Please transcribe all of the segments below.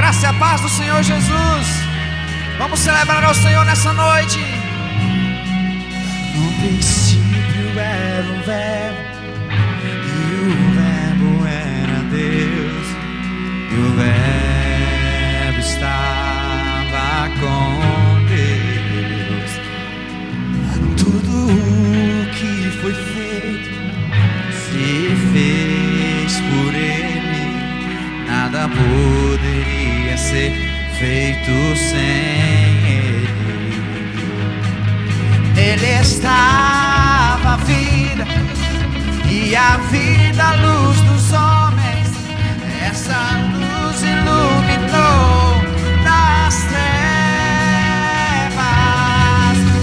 graça e a paz do Senhor Jesus. Vamos celebrar ao Senhor nessa noite. No princípio era um verbo, e o verbo era Deus, e o verbo estava com Deus. Tudo o que foi feito se fez por Ele, nada poderia ser feito sem Ele. Ele estava a vida, e a vida a luz dos homens. Essa luz iluminou nas trevas.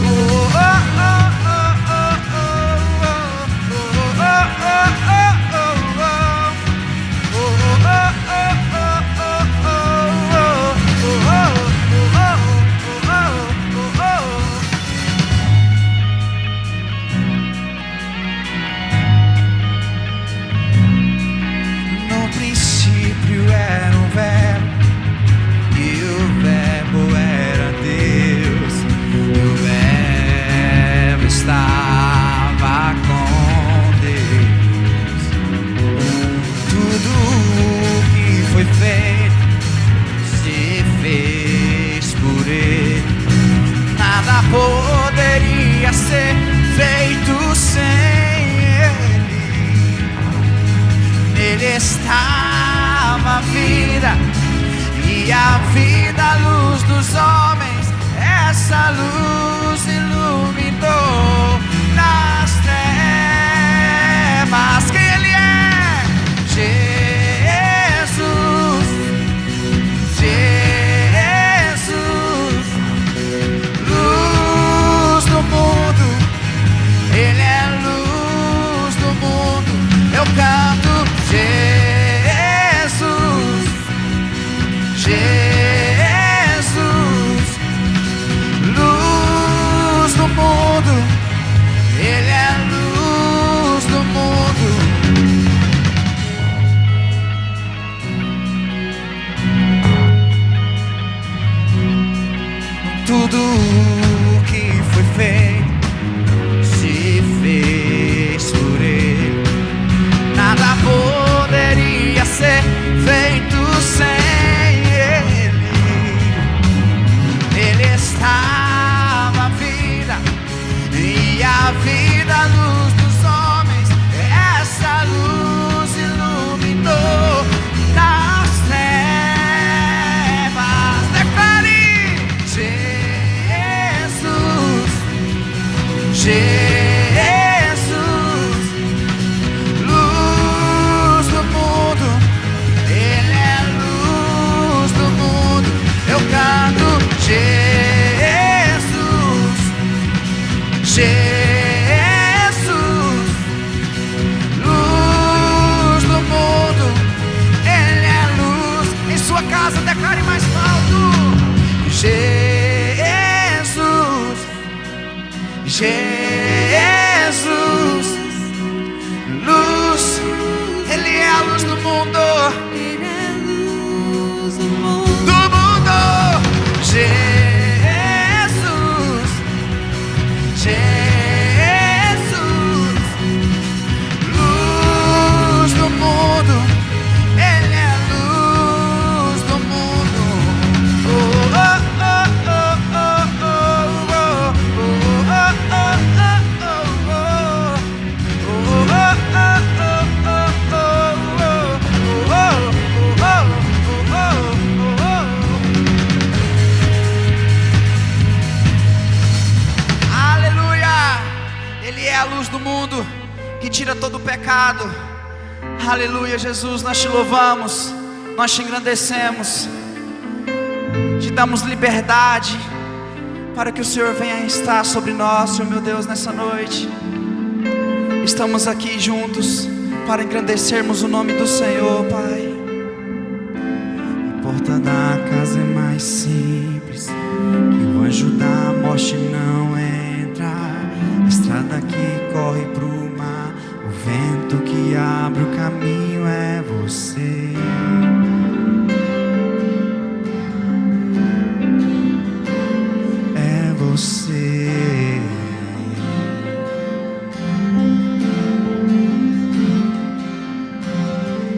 Oh, oh, oh, oh, oh, oh, oh, oh, era um verbo, e o verbo era Deus, e o verbo estava com Deus. Tudo o que foi feito se fez por Ele, nada poderia ser feito sem Ele. Nele estava a vida, e a vida, a luz dos homens. Essa luz iluminou nas trevas. Quem Ele é? Jesus, Jesus, luz do mundo. Ele é luz do mundo. Eu canto Jesus, Jesus, luz do mundo. Ele é luz do mundo. Tudo o que foi feito se fez por Ele. Nada poderia ser feito sem Ele. Ele estava a vida e a vida, a luz dos homens. Essa luz iluminou nas trevas. Declare: Jesus, Jesus, luz do mundo. Ele é luz do mundo. Eu canto Jesus, Jesus, luz do mundo. Ele é luz. Em sua casa, declare mais alto: Jesus, Jesus, luz. Ele é a luz do mundo. Ele é luz do mundo. Do mundo. Jesus, Jesus, luz do mundo. Ele é luz do mundo. Oh, oh, oh, oh, oh, oh, oh, oh, é a luz do mundo que tira todo o pecado. Aleluia, Jesus, nós te louvamos, nós te engrandecemos, te damos liberdade para que o Senhor venha estar sobre nós, Senhor meu Deus, nessa noite. Estamos aqui juntos para engrandecermos o nome do Senhor, Pai. A porta da casa é mais simples, que o anjo da morte não entra. A estrada que corre pro mar, o vento que abre o caminho é você. É você.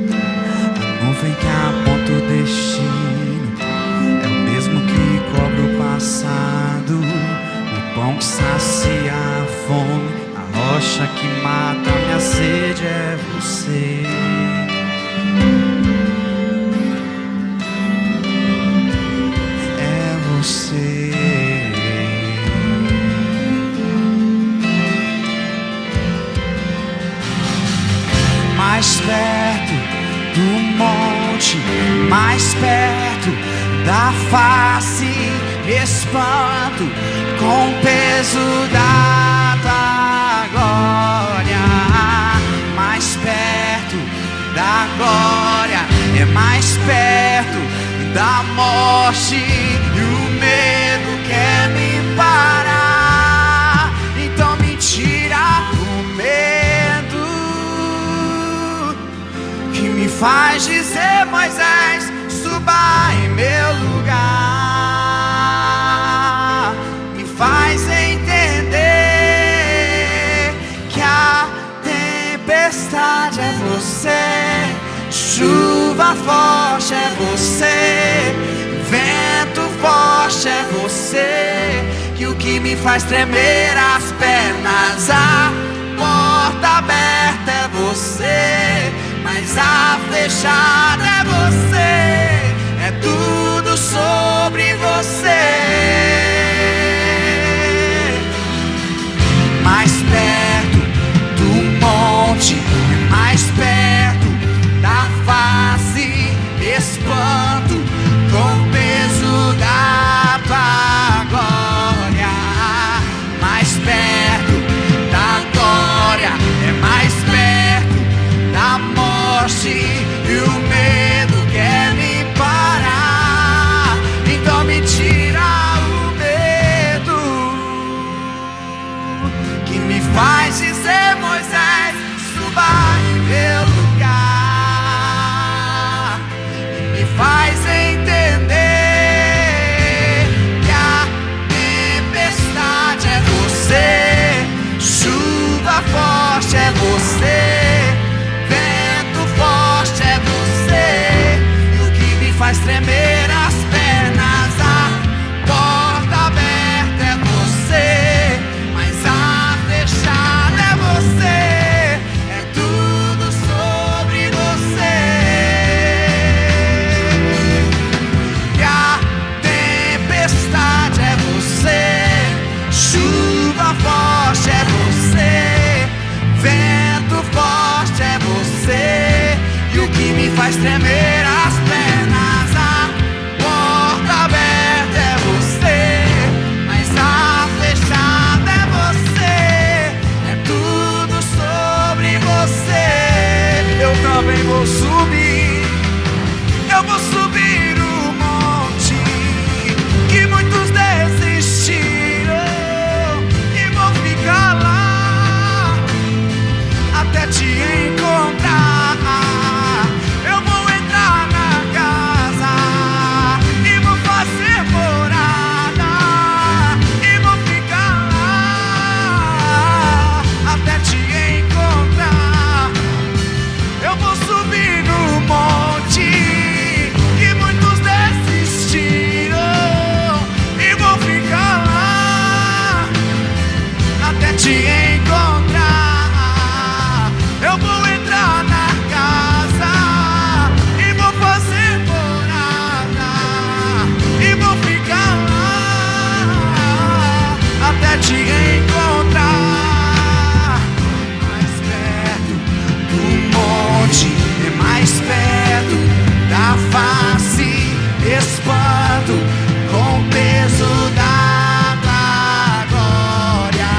A nuvem que aponta o destino é o mesmo que cobre o passado. O pão que sacia a fome, a rocha que mata a minha sede é você. É você. Mais perto do monte, mais perto da face, me espanto com o peso da tua glória. Mais perto da glória, é mais perto da morte, e o medo quer me parar. Então me tira o medo que me faz dizer: Moisés, suba em meu lugar. Me faz entender que a tempestade é você, chuva forte é você, vento forte é você, que o que me faz tremer as pernas, a porta aberta é você, mas a fechada é você. É tudo tremer as pernas. A porta aberta é você, mas a fechada é você. É tudo sobre você. Eu também vou subir, eu vou subir o monte que muitos desistiram, e vou ficar lá até te encontrar. Eu vou entrar na casa e vou fazer morada, e vou ficar lá até te encontrar. Eu vou subir no monte que muitos desistiram, e vou ficar lá até te encontrar. Eu vou entrar na casa e vou fazer morada, e vou ficar lá até te encontrar. Mais perto do monte, é mais perto da face, espanto com o peso da glória.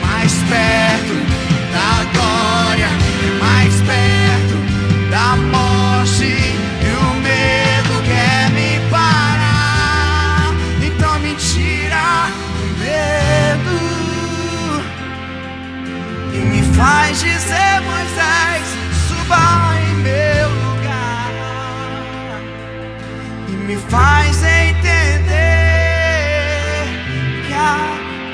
Mais perto da glória, é mais perto da morte, e o medo quer me parar. Então me tira o medo e me faz dizer: Moisés, suba em meu lugar, e me faz entender que a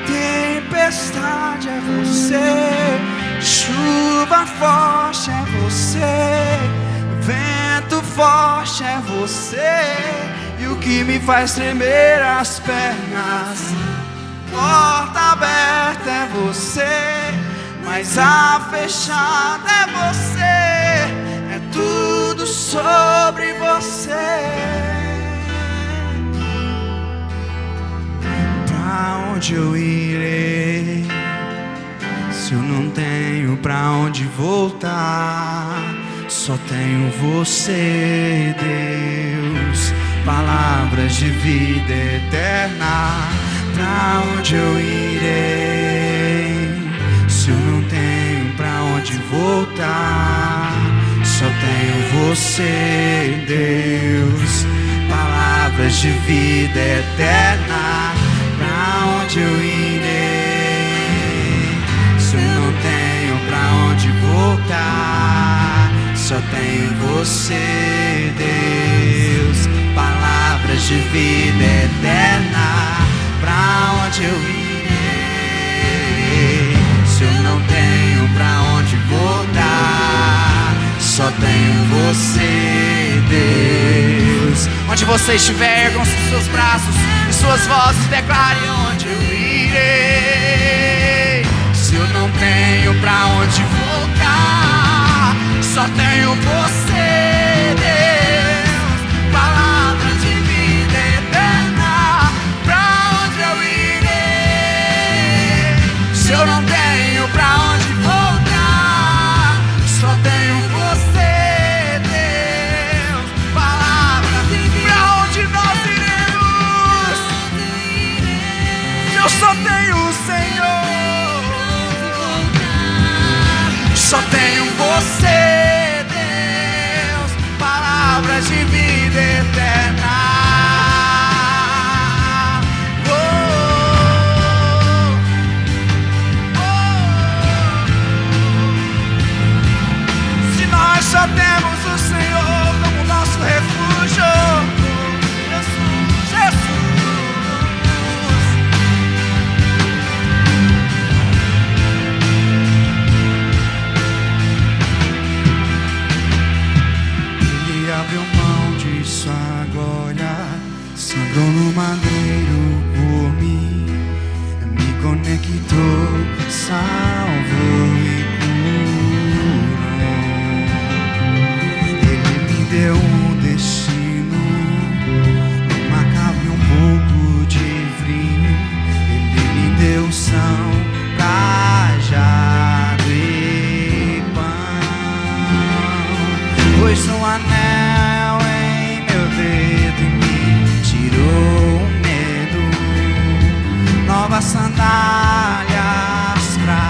tempestade é você, chuva forte é você, vento forte é você, e o que me faz tremer as pernas, porta aberta é você, mas a fechada é você. É tudo sobre você. Pra onde eu irei se eu não tenho pra onde voltar? Só tenho você, Deus, palavras de vida eterna. Pra onde eu irei se eu não tenho pra onde voltar? Só tenho você, Deus, palavras de vida eterna. Pra onde eu irei se eu não tenho pra onde voltar? Só tenho você, Deus, palavras de vida eterna. Pra onde eu irei se eu não tenho pra onde voltar? Só tenho você, Deus. Onde você estiver, ergam os seus braços e suas vozes declarem: onde eu irei se eu não tenho pra onde voltar? Só tenho você, Deus, palavra de vida eterna. Pra onde eu irei se eu não tenho pra onde voltar? Só tenho você, Deus, palavra de vida. Pra onde nós iremos se eu só tenho o Senhor? Só tenho você, Deus, palavras de vida eterna. Oh, oh, oh. Se nós só temos o Senhor como nosso refúgio, Jesus, Jesus. Abriu mão de sua glória, sangrou no madeiro por mim, me conectou, salvou e curou. Ele me deu um destino, uma cava e um pouco de vinho. Ele me deu são, cajado e pão, pois não há anel em meu dedo e me tirou o medo. Novas sandálias pra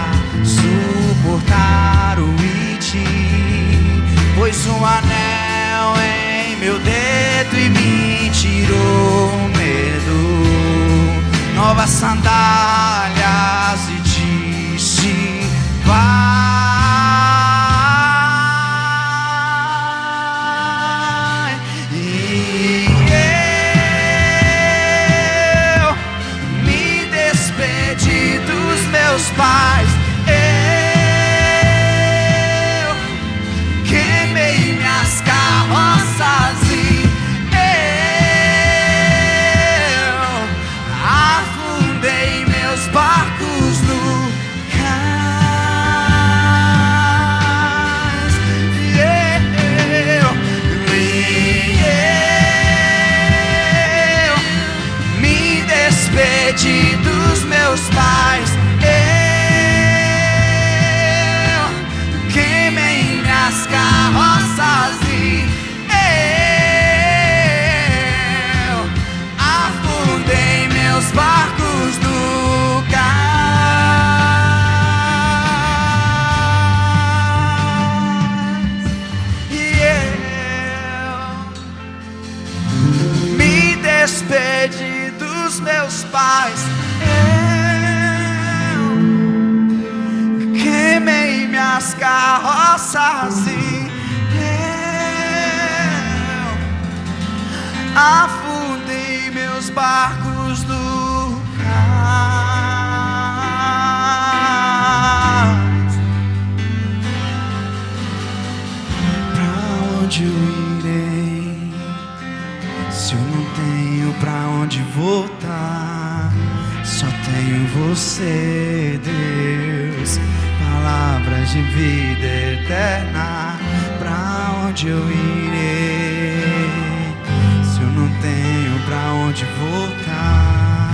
suportar o it. Pôs um anel em meu dedo e me tirou o medo. Novas sandálias e disse: vai. E eu me despedi dos meus pais. Eu queimei minhas carroças e eu afundei meus barcos no cais. E eu me despedi dos meus pais. Eu queimei minhas carroças e eu afundei meus barcos no cais. E eu me despedi dos meus pais. Eu queimei minhas carroças e eu afundei meus barcos no cais. Pra onde eu irei se eu não tenho pra onde voltar? Só tenho você, Deus, palavras de vida eterna. Pra onde eu irei se eu não tenho pra onde voltar?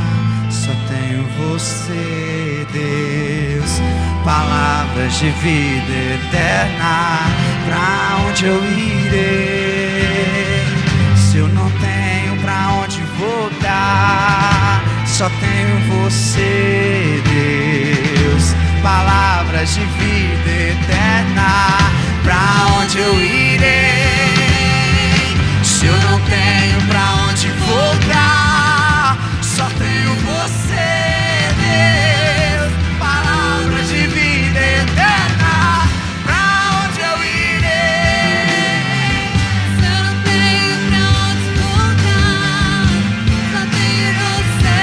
Só tenho você, Deus, palavras de vida eterna. Pra onde eu irei se eu não tenho pra onde voltar? Só tenho você, Deus, palavras de vida eterna. Pra onde eu irei se eu não tenho pra onde voltar? Só tenho você, Deus, palavras de vida eterna. Pra onde eu irei Se eu não tenho pra onde voltar, só tenho você, Deus, palavras de vida eterna. Pra onde eu irei? Se eu não tenho pra onde voltar, só tenho você, Deus,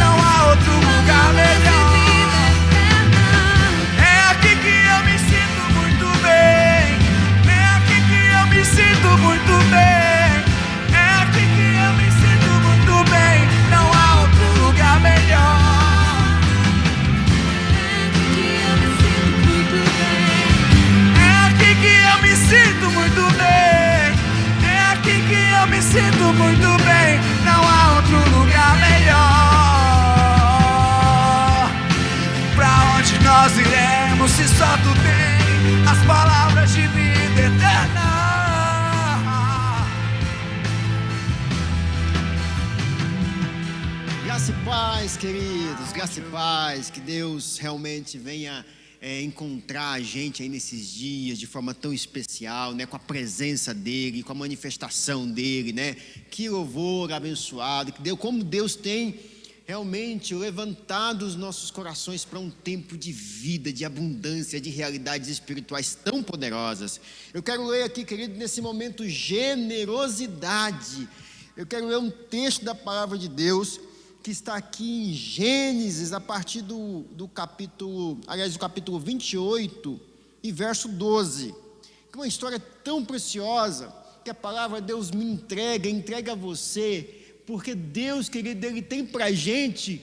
Não há outro lugar melhor. vida eterna. É aqui que eu me sinto muito bem. É aqui que eu me sinto muito bem. É aqui que eu me sinto muito bem. Não há outro lugar melhor. É aqui que eu me sinto muito bem. É aqui que eu me sinto muito bem. Não há outro lugar melhor. Pra onde nós iremos se só tu tem as palavras de vida eterna? Graça e paz, queridos, graça e paz, que Deus realmente venha encontrar a gente aí nesses dias de forma tão especial, né, com a presença dele, com a manifestação dele, né? Que louvor abençoado, como Deus tem realmente levantado os nossos corações para um tempo de vida, de abundância, de realidades espirituais tão poderosas. Eu quero ler aqui, querido, nesse momento, generosidade. Eu quero ler um texto da palavra de Deus que está aqui em Gênesis, a partir do capítulo 28 e verso 12. Que é uma história tão preciosa que a palavra de Deus me entrega a você, porque Deus, querido, Ele tem pra gente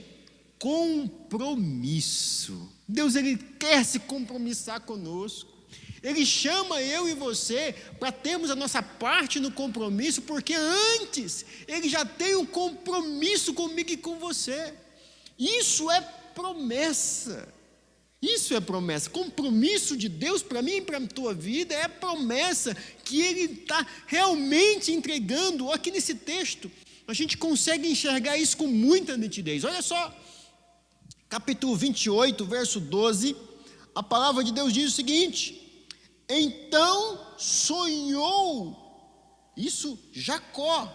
compromisso. Deus, Ele quer se compromissar conosco. Ele chama eu e você para termos a nossa parte no compromisso, porque antes Ele já tem um compromisso comigo e com você. Isso é promessa. Isso é promessa. Compromisso de Deus para mim e para a tua vida é promessa que Ele está realmente entregando. Aqui nesse texto, a gente consegue enxergar isso com muita nitidez. Olha só, capítulo 28, verso 12, a palavra de Deus diz o seguinte: então sonhou, isso Jacó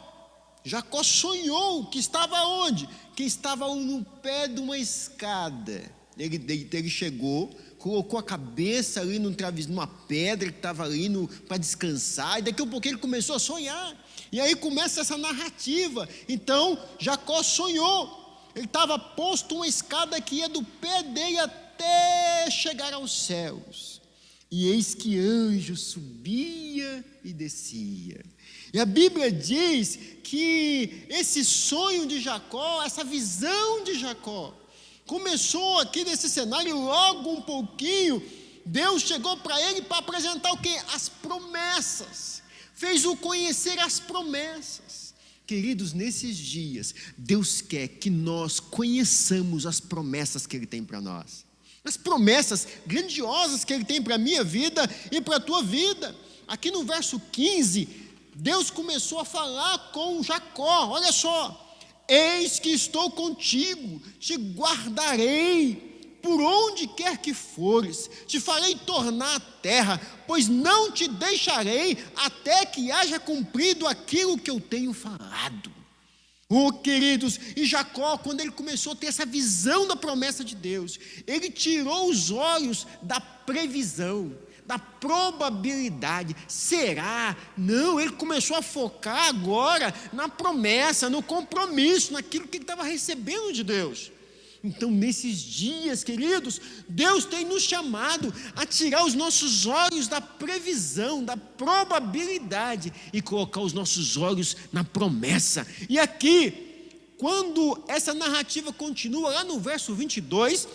sonhou que estava onde? Que estava no pé de uma escada. Ele chegou, colocou a cabeça ali numa pedra que estava ali para descansar, e daqui a pouco ele começou a sonhar, e aí começa essa narrativa. Então Jacó sonhou, ele estava posto uma escada que ia do pé dele até chegar aos céus, e eis que anjo subia e descia. E a Bíblia diz que esse sonho de Jacó, essa visão de Jacó, começou aqui nesse cenário, e logo um pouquinho, Deus chegou para ele para apresentar o quê? As promessas, fez-o conhecer as promessas. Queridos, nesses dias, Deus quer que nós conheçamos as promessas que Ele tem para nós, as promessas grandiosas que Ele tem para a minha vida e para a tua vida. Aqui no verso 15, Deus começou a falar com Jacó, olha só: eis que estou contigo, te guardarei por onde quer que fores, te farei tornar a terra, pois não te deixarei até que haja cumprido aquilo que eu tenho falado. Oh, queridos, e Jacó, quando ele começou a ter essa visão da promessa de Deus, ele tirou os olhos da previsão, da probabilidade. Será? Não, ele começou a focar agora na promessa, no compromisso, naquilo que ele estava recebendo de Deus. Então, nesses dias, queridos, Deus tem nos chamado a tirar os nossos olhos da previsão, da probabilidade, e colocar os nossos olhos na promessa. E aqui, quando essa narrativa continua, lá no verso 22,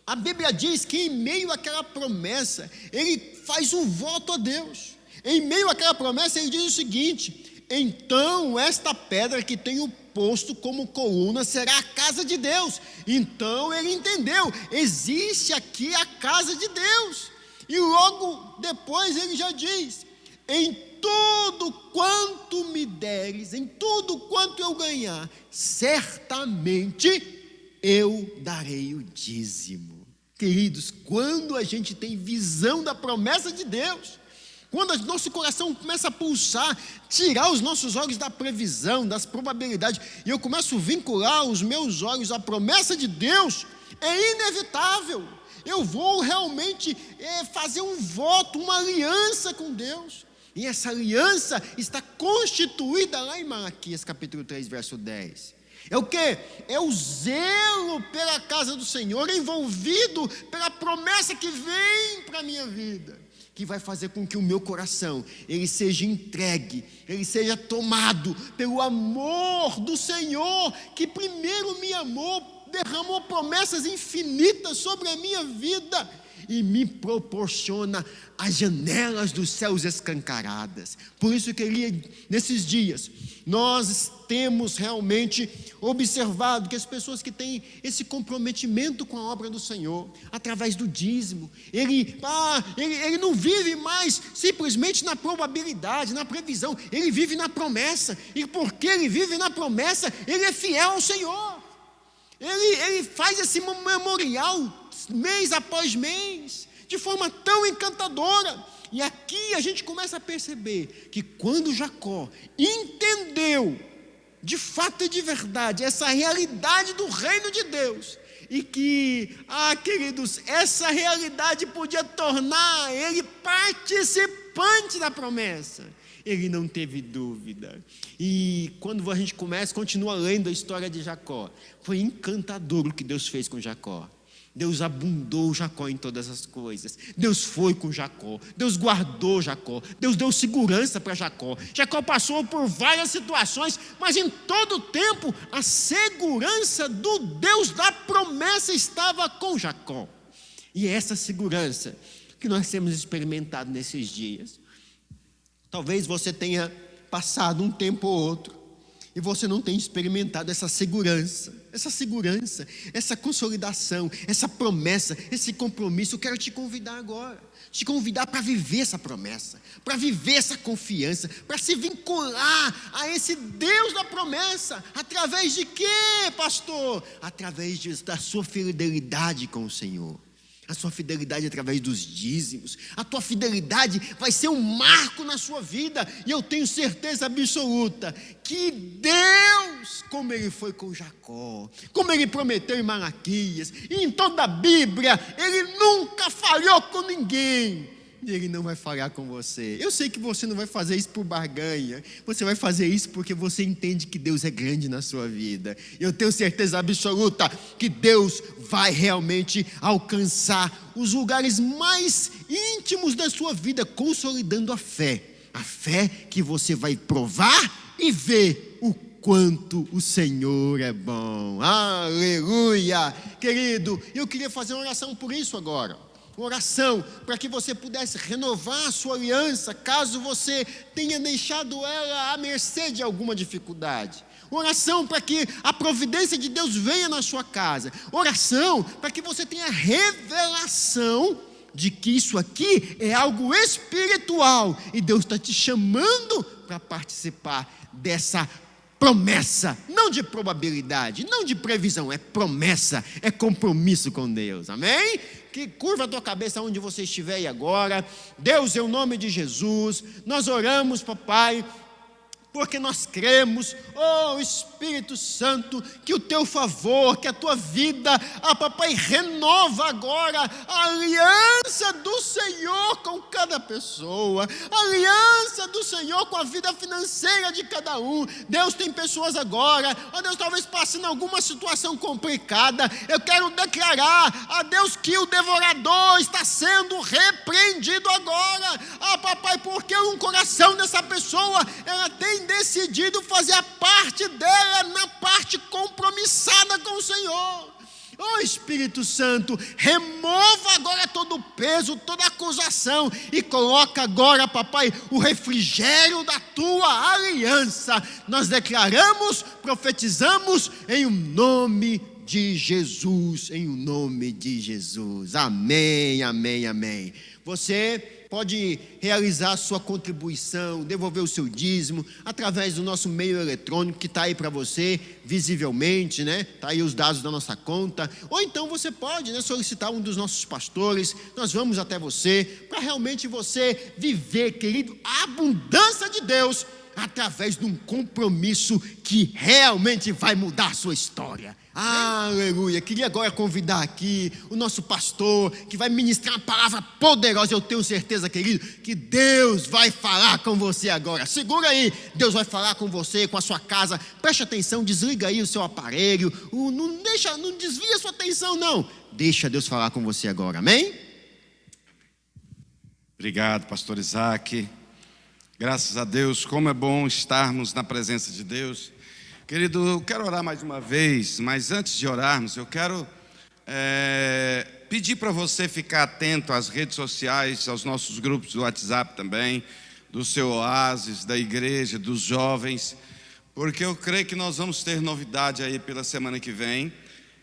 a Bíblia diz que em meio àquela promessa, ele faz um voto a Deus. Em meio àquela promessa, ele diz o seguinte: então esta pedra que tenho posto como coluna será a casa de Deus. Então ele entendeu, existe aqui a casa de Deus. E logo depois ele já diz: em tudo quanto me deres, em tudo quanto eu ganhar, certamente eu darei o dízimo. Queridos, quando a gente tem visão da promessa de Deus, quando o nosso coração começa a pulsar, tirar os nossos olhos da previsão, das probabilidades, e eu começo a vincular os meus olhos à promessa de Deus, é inevitável. Eu vou realmente fazer um voto, uma aliança com Deus. E essa aliança está constituída lá em Malaquias capítulo 3, verso 10. É o quê? É o zelo pela casa do Senhor, envolvido pela promessa que vem para a minha vida, que vai fazer com que o meu coração, ele seja entregue, ele seja tomado pelo amor do Senhor, que primeiro me amou, derramou promessas infinitas sobre a minha vida e me proporciona as janelas dos céus escancaradas. Por isso, querido, nesses dias, nós temos realmente observado que as pessoas que têm esse comprometimento com a obra do Senhor, através do dízimo, ele não vive mais simplesmente na probabilidade, na previsão, ele vive na promessa, e porque ele vive na promessa, ele é fiel ao Senhor. Ele faz esse memorial mês após mês, de forma tão encantadora. E aqui a gente começa a perceber que quando Jacó entendeu, de fato e de verdade, essa realidade do reino de Deus, e que, queridos, essa realidade podia tornar ele participante da promessa, ele não teve dúvida. E quando a gente continua lendo a história de Jacó, foi encantador o que Deus fez com Jacó. Deus abundou Jacó em todas as coisas. Deus foi com Jacó, Deus guardou Jacó, Deus deu segurança para Jacó. Jacó passou por várias situações, mas em todo o tempo a segurança do Deus da promessa estava com Jacó. E essa segurança que nós temos experimentado nesses dias. Talvez você tenha passado um tempo ou outro e você não tenha experimentado essa segurança, essa consolidação, essa promessa, esse compromisso. Eu quero te convidar agora, te convidar para viver essa promessa, para viver essa confiança, para se vincular a esse Deus da promessa. Através de quê, pastor? Através da sua fidelidade com o Senhor. A sua fidelidade através dos dízimos. A tua fidelidade vai ser um marco na sua vida. E eu tenho certeza absoluta que Deus, como Ele foi com Jacó, como Ele prometeu em Malaquias, e em toda a Bíblia, Ele nunca falhou com ninguém. E Ele não vai falhar com você. Eu sei que você não vai fazer isso por barganha. Você vai fazer isso porque você entende que Deus é grande na sua vida. E eu tenho certeza absoluta que Deus vai realmente alcançar os lugares mais íntimos da sua vida, consolidando a fé. A fé que você vai provar e ver o quanto o Senhor é bom. Aleluia! Querido, eu queria fazer uma oração por isso agora. Oração para que você pudesse renovar a sua aliança, caso você tenha deixado ela à mercê de alguma dificuldade. Oração para que a providência de Deus venha na sua casa. Oração para que você tenha revelação de que isso aqui é algo espiritual e Deus está te chamando para participar dessa promessa, não de probabilidade, não de previsão, é promessa, é compromisso com Deus, amém? Que curva a tua cabeça onde você estiver aí agora. Deus, em nome de Jesus, nós oramos, papai, porque nós cremos, oh Espírito Santo, que o teu favor, que a tua vida, papai, renova agora a aliança do Senhor com cada pessoa, a aliança do Senhor com a vida financeira de cada um. Deus, tem pessoas agora, ó Deus, talvez passando alguma situação complicada. Eu quero declarar a Deus que o devorador está sendo repreendido agora, papai, porque no coração dessa pessoa, ela tem decidido fazer a parte dela na parte compromissada com o Senhor. Oh Espírito Santo, remova agora todo o peso, toda a acusação e coloca agora, papai, o refrigério da tua aliança. Nós declaramos, profetizamos em nome de Jesus, em nome de Jesus. Amém, amém, amém. Você pode realizar a sua contribuição, devolver o seu dízimo através do nosso meio eletrônico que está aí para você, visivelmente, né? Está aí os dados da nossa conta. Ou então você pode, né, solicitar um dos nossos pastores. Nós vamos até você, para realmente você viver, querido, a abundância de Deus através de um compromisso que realmente vai mudar a sua história. Aleluia. Queria agora convidar aqui o nosso pastor, que vai ministrar uma palavra poderosa. Eu tenho certeza, querido, que Deus vai falar com você agora. Segura aí, Deus vai falar com você, com a sua casa. Preste atenção, desliga aí o seu aparelho. Não desvia a sua atenção, não. Deixa Deus falar com você agora, amém? Obrigado, pastor Isaac. Graças a Deus, como é bom estarmos na presença de Deus. Querido, eu quero orar mais uma vez, mas antes de orarmos, eu quero pedir para você ficar atento às redes sociais, aos nossos grupos do WhatsApp também, do seu Oásis, da igreja, dos jovens, porque eu creio que nós vamos ter novidade aí pela semana que vem,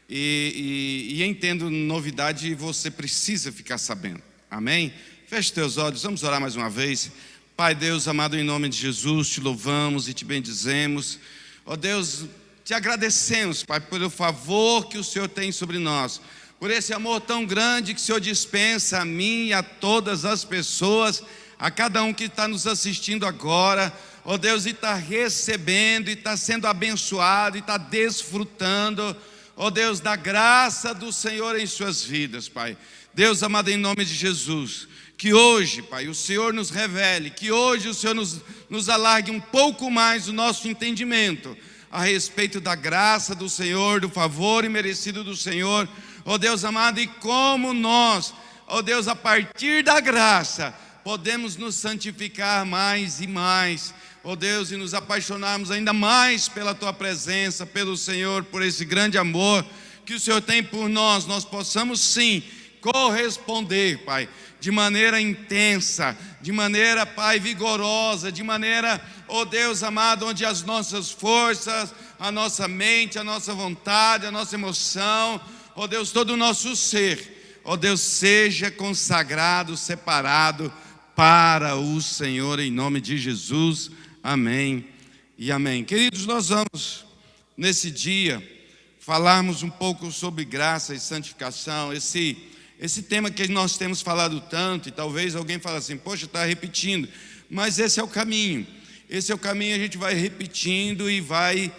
e entendo novidade e você precisa ficar sabendo, amém? Feche teus olhos, vamos orar mais uma vez. Pai Deus amado, em nome de Jesus, te louvamos e te bendizemos. Ó Deus, te agradecemos, Pai, pelo favor que o Senhor tem sobre nós, por esse amor tão grande que o Senhor dispensa a mim e a todas as pessoas, a cada um que está nos assistindo agora, ó Deus, e está recebendo, e está sendo abençoado, e está desfrutando, ó Deus, da graça do Senhor em suas vidas, Pai. Deus amado, em nome de Jesus, que hoje, Pai, o Senhor nos revele, que hoje o Senhor nos alargue um pouco mais o nosso entendimento a respeito da graça do Senhor, do favor imerecido do Senhor, ó Deus amado, e como nós, ó Deus, a partir da graça, podemos nos santificar mais e mais, ó Deus, e nos apaixonarmos ainda mais pela Tua presença, pelo Senhor, por esse grande amor que o Senhor tem por nós, nós possamos sim corresponder, Pai, de maneira intensa, de maneira, Pai, vigorosa, de maneira, ó Deus amado, onde as nossas forças, a nossa mente, a nossa vontade, a nossa emoção, ó Deus, todo o nosso ser, ó Deus, seja consagrado, separado para o Senhor, em nome de Jesus. Amém e amém. Queridos, nós vamos, nesse dia, falarmos um pouco sobre graça e santificação, esse tema que nós temos falado tanto, e talvez alguém fale assim, poxa, está repetindo, mas esse é o caminho, a gente vai repetindo e vai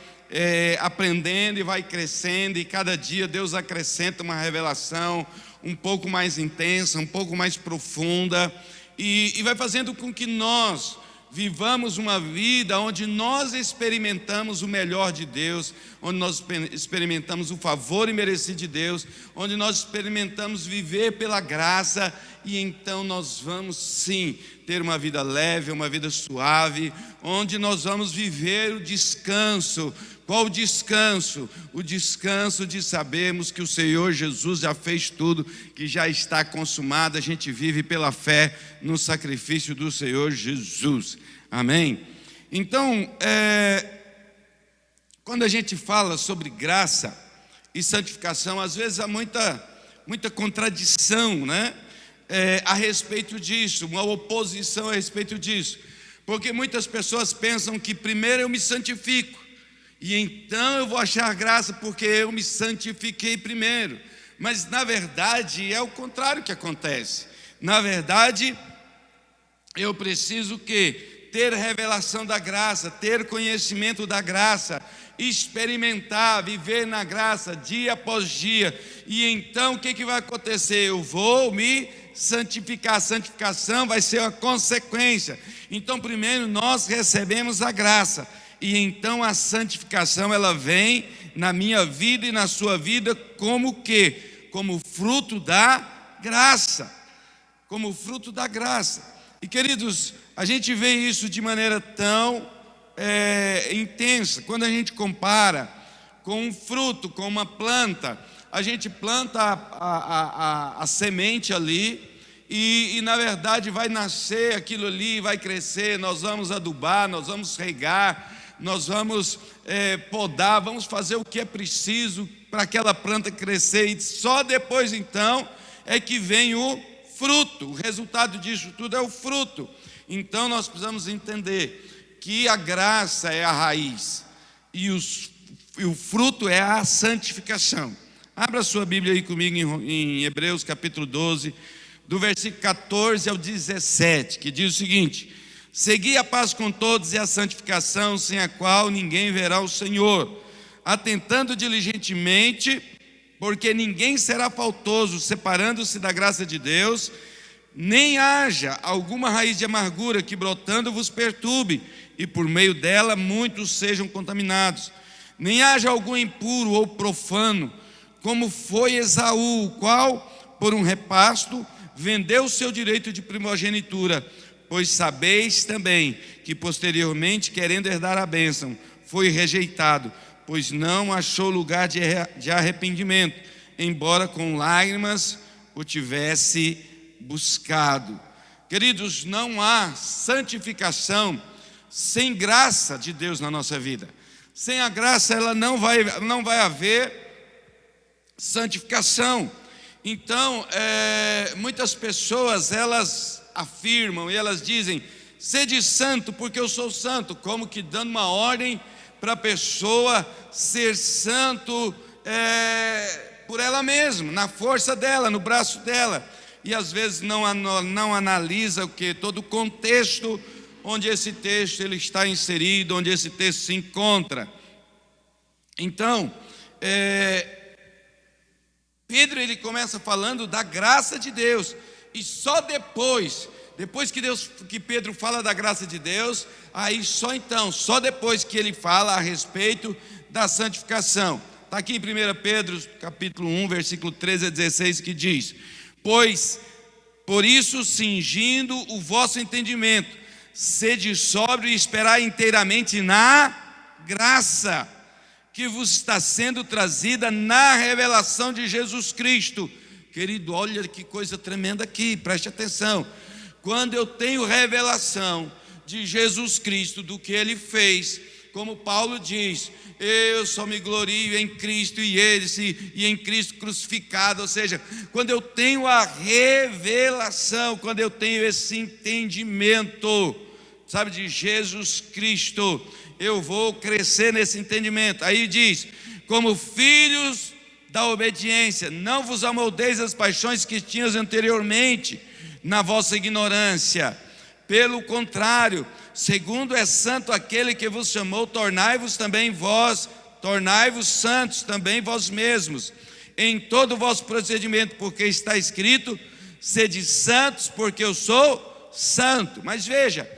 aprendendo e vai crescendo, e cada dia Deus acrescenta uma revelação um pouco mais intensa, um pouco mais profunda, e vai fazendo com que nós vivamos uma vida onde nós experimentamos o melhor de Deus, onde nós experimentamos o favor imerecido de Deus, onde nós experimentamos viver pela graça, e então nós vamos sim ter uma vida leve, uma vida suave, onde nós vamos viver o descanso. Qual o descanso? O descanso de sabermos que o Senhor Jesus já fez tudo, que já está consumado. A gente vive pela fé no sacrifício do Senhor Jesus. Amém? Então, quando a gente fala sobre graça e santificação, às vezes há muita contradição, né? A respeito disso, uma oposição a respeito disso. Porque muitas pessoas pensam que primeiro eu me santifico, e então eu vou achar graça porque eu me santifiquei primeiro. Mas na verdade é o contrário que acontece. Na verdade, eu preciso ter revelação da graça, ter conhecimento da graça, experimentar, viver na graça dia após dia. E então o que vai acontecer? Eu vou me santificar. A santificação vai ser uma consequência. Então primeiro nós recebemos a graça, e então a santificação ela vem na minha vida e na sua vida como quê? Como fruto da graça. Como fruto da graça. E queridos, a gente vê isso de maneira tão intensa, quando a gente compara com um fruto, com uma planta. A gente planta a semente ali, e na verdade vai nascer aquilo ali, vai crescer, nós vamos adubar, nós vamos regar, nós vamos podar, vamos fazer o que é preciso para aquela planta crescer, e só depois então é que vem o fruto. O resultado disso tudo é o fruto. Então nós precisamos entender que a graça é a raiz e o fruto é a santificação. Abra sua Bíblia aí comigo em Hebreus capítulo 12, do versículo 14 ao 17, que diz o seguinte: segui a paz com todos e a santificação, sem a qual ninguém verá o Senhor, atentando diligentemente, porque ninguém será faltoso, separando-se da graça de Deus, nem haja alguma raiz de amargura que brotando vos perturbe, e por meio dela muitos sejam contaminados. Nem haja algum impuro ou profano, como foi Esaú, o qual, por um repasto, vendeu o seu direito de primogenitura. Pois sabeis também que posteriormente, querendo herdar a bênção, foi rejeitado, pois não achou lugar de arrependimento, embora com lágrimas o tivesse buscado. Queridos, não há santificação sem graça de Deus na nossa vida. Sem a graça ela não vai haver santificação. Então, muitas pessoas elas afirmam e elas dizem: sede santo porque eu sou santo, como que dando uma ordem para a pessoa ser santo por ela mesma, na força dela, no braço dela. E às vezes não analisa todo o contexto onde esse texto ele está inserido, onde esse texto se encontra. Então, Pedro ele começa falando da graça de Deus, e só depois que Pedro fala da graça de Deus, aí só depois que ele fala a respeito da santificação. Está aqui em 1 Pedro capítulo 1, versículo 13 a 16, que diz: pois, por isso, cingindo o vosso entendimento, sede sóbrio e esperai inteiramente na graça que vos está sendo trazida na revelação de Jesus Cristo. Querido, olha que coisa tremenda aqui, preste atenção. Quando eu tenho revelação de Jesus Cristo, do que Ele fez, como Paulo diz, eu só me glorio em Cristo e em Cristo crucificado. Ou seja, quando eu tenho a revelação, quando eu tenho esse entendimento, sabe, de Jesus Cristo, eu vou crescer nesse entendimento. Aí diz, como filhos da obediência, não vos amoldeis as paixões que tinhas anteriormente na vossa ignorância. Pelo contrário, segundo é santo aquele que vos chamou, tornai-vos santos também vós mesmos, em todo o vosso procedimento, porque está escrito, sede santos, porque eu sou santo. Mas veja,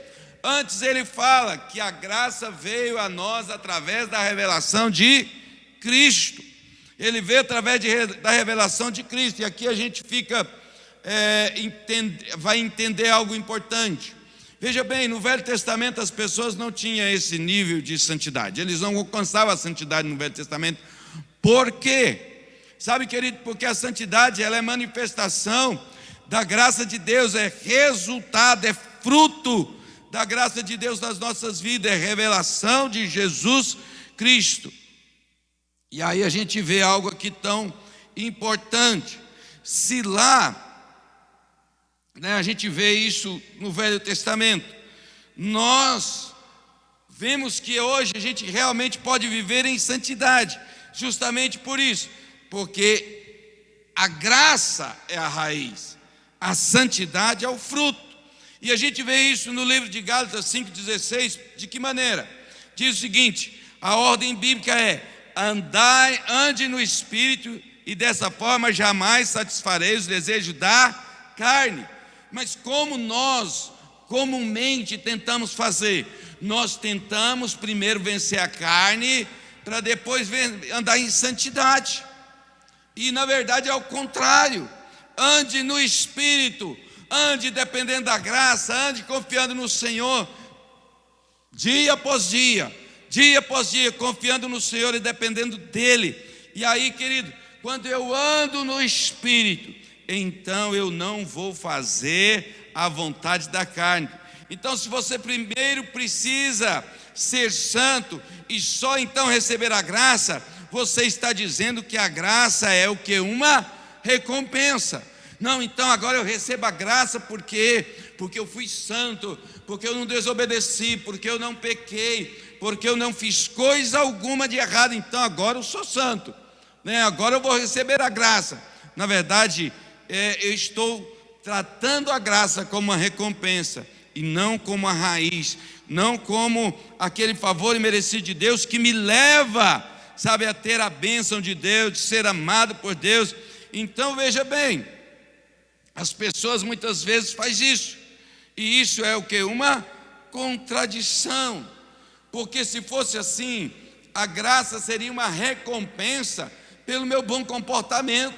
antes ele fala que a graça veio a nós através da revelação de Cristo. Ele veio através da revelação de Cristo. E aqui a gente vai entender algo importante. Veja bem, no Velho Testamento as pessoas não tinham esse nível de santidade. Eles não alcançavam a santidade no Velho Testamento. Por quê? Sabe, querido, porque a santidade ela é manifestação da graça de Deus, é resultado, é fruto da graça de Deus nas nossas vidas, é revelação de Jesus Cristo. E aí a gente vê algo aqui tão importante. Se lá, a gente vê isso no Velho Testamento, nós vemos que hoje a gente realmente pode viver em santidade, justamente por isso, porque a graça é a raiz, a santidade é o fruto. E a gente vê isso no livro de Gálatas 5,16, de que maneira? Diz o seguinte, a ordem bíblica é, ande no Espírito, e dessa forma jamais satisfareis o desejo da carne. Mas como nós comumente tentamos fazer? Nós tentamos primeiro vencer a carne, para depois andar em santidade. E na verdade é o contrário. Ande no Espírito, ande dependendo da graça, ande confiando no Senhor, dia após dia, confiando no Senhor e dependendo dEle. E aí, querido, quando eu ando no Espírito, então eu não vou fazer a vontade da carne. Então, se você primeiro precisa ser santo e só então receber a graça, você está dizendo que a graça é o que? Uma recompensa. Não, então agora eu recebo a graça porque eu fui santo, porque eu não desobedeci, porque eu não pequei, porque eu não fiz coisa alguma de errado, então agora eu sou santo, agora eu vou receber a graça. Na verdade, eu estou tratando a graça como uma recompensa e não como a raiz, não como aquele favor imerecido de Deus que me leva, sabe, a ter a bênção de Deus, de ser amado por Deus. Então veja bem, as pessoas muitas vezes fazem isso, e isso é o que? Uma contradição, porque se fosse assim, a graça seria uma recompensa pelo meu bom comportamento,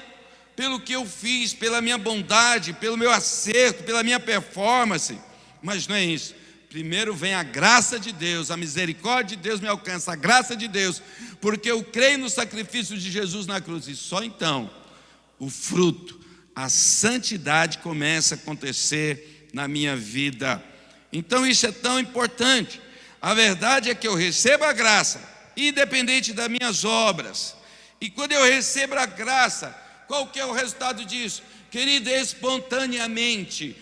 pelo que eu fiz, pela minha bondade, pelo meu acerto, pela minha performance. Mas não é isso. Primeiro vem a graça de Deus, a misericórdia de Deus me alcança, a graça de Deus, porque eu creio no sacrifício de Jesus na cruz. E só então o fruto, a santidade começa a acontecer na minha vida. Então isso é tão importante. A verdade é que eu recebo a graça, independente das minhas obras. E quando eu recebo a graça, qual que é o resultado disso? Querido, espontaneamente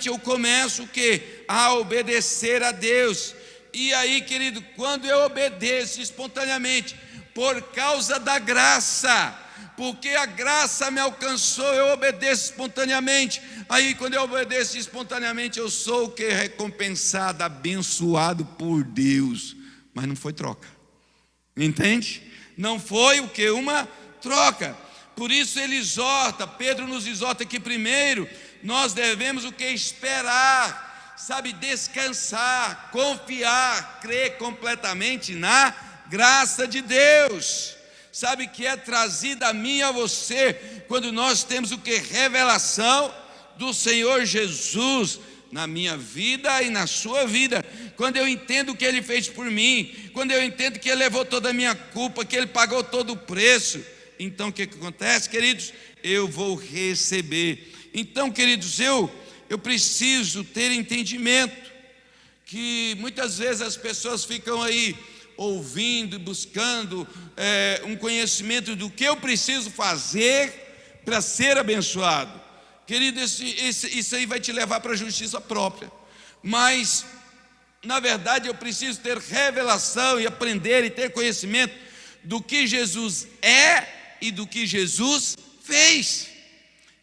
eu começo o quê? A obedecer a Deus. E aí, querido, quando eu obedeço espontaneamente, por causa da graça, porque a graça me alcançou, eu obedeço espontaneamente. Aí quando eu obedeço espontaneamente, eu sou o que? Recompensado, abençoado por Deus. Mas não foi troca, entende? Não foi o que? Uma troca. Por isso ele exorta, Pedro nos exorta que primeiro nós devemos o que? Esperar, sabe, descansar, confiar, crer completamente na graça de Deus, sabe, que é trazida a mim e a você, quando nós temos o que? Revelação do Senhor Jesus na minha vida e na sua vida, quando eu entendo o que Ele fez por mim, quando eu entendo que Ele levou toda a minha culpa, que Ele pagou todo o preço. Então o que acontece, queridos? eu vou receber. Então, queridos, eu preciso ter entendimento que muitas vezes as pessoas ficam aí ouvindo e buscando um conhecimento do que eu preciso fazer para ser abençoado. Querido, isso aí vai te levar para a justiça própria. Mas, na verdade, eu preciso ter revelação e aprender e ter conhecimento do que Jesus é e do que Jesus fez.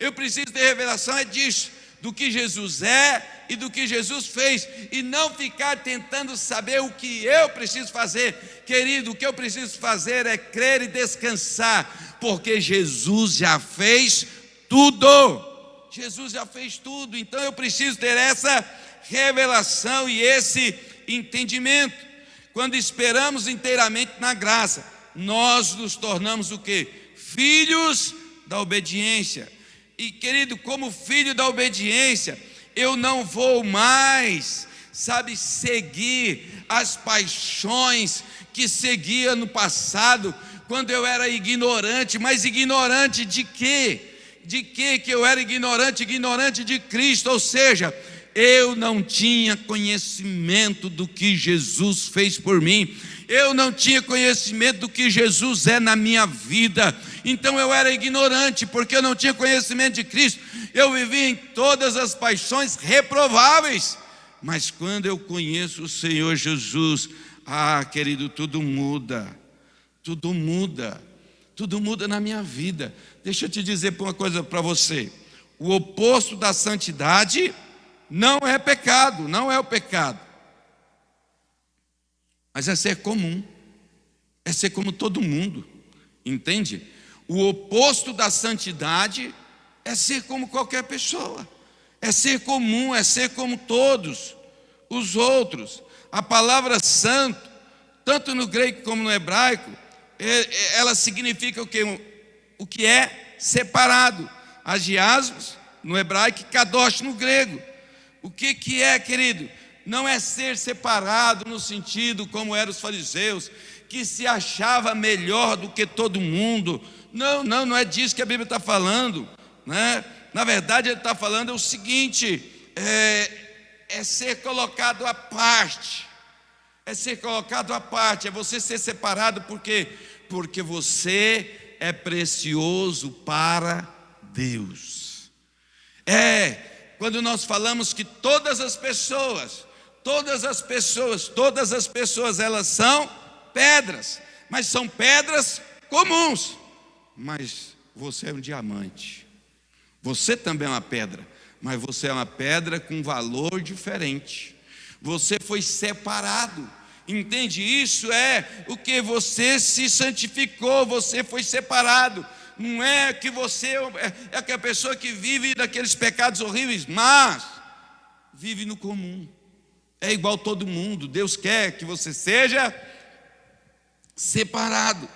Eu preciso ter revelação disso, do que Jesus é e do que Jesus fez, e não ficar tentando saber o que eu preciso fazer. Querido, o que eu preciso fazer é crer e descansar, porque Jesus já fez tudo. Jesus já fez tudo. Então eu preciso ter essa revelação e esse entendimento. Quando esperamos inteiramente na graça, nós nos tornamos o quê? Filhos da obediência. E, querido, como filho da obediência, eu não vou mais, seguir as paixões que seguia no passado, quando eu era ignorante. Mas ignorante de quê? De que eu era ignorante? Ignorante de Cristo, ou seja, eu não tinha conhecimento do que Jesus fez por mim, eu não tinha conhecimento do que Jesus é na minha vida. Então eu era ignorante, porque eu não tinha conhecimento de Cristo. Eu vivia em todas as paixões reprováveis. Mas quando eu conheço o Senhor Jesus, querido, tudo muda. Tudo muda. Tudo muda na minha vida. Deixa eu te dizer uma coisa para você. O oposto da santidade não é pecado, não é o pecado. Mas é ser comum. É ser como todo mundo. Entende? O oposto da santidade é ser como qualquer pessoa. É ser comum, é ser como todos os outros. A palavra santo, tanto no grego como no hebraico, ela significa o quê? O que é separado. Agiasmos no hebraico e kadosh no grego. O que é, querido? Não é ser separado no sentido como eram os fariseus, que se achava melhor do que todo mundo. Não é disso que a Bíblia está falando, né? Na verdade, ele está falando o seguinte: é ser colocado à parte. É ser colocado à parte, é você ser separado, por quê? Porque você é precioso para Deus. Quando nós falamos que todas as pessoas, elas são pedras, mas são pedras comuns. Mas você é um diamante. Você também é uma pedra, mas você é uma pedra com valor diferente. Você foi separado. Entende? Isso é o que você se santificou, você foi separado. Não é que você é aquela pessoa que vive daqueles pecados horríveis, mas vive no comum. É igual todo mundo. Deus quer que você seja separado.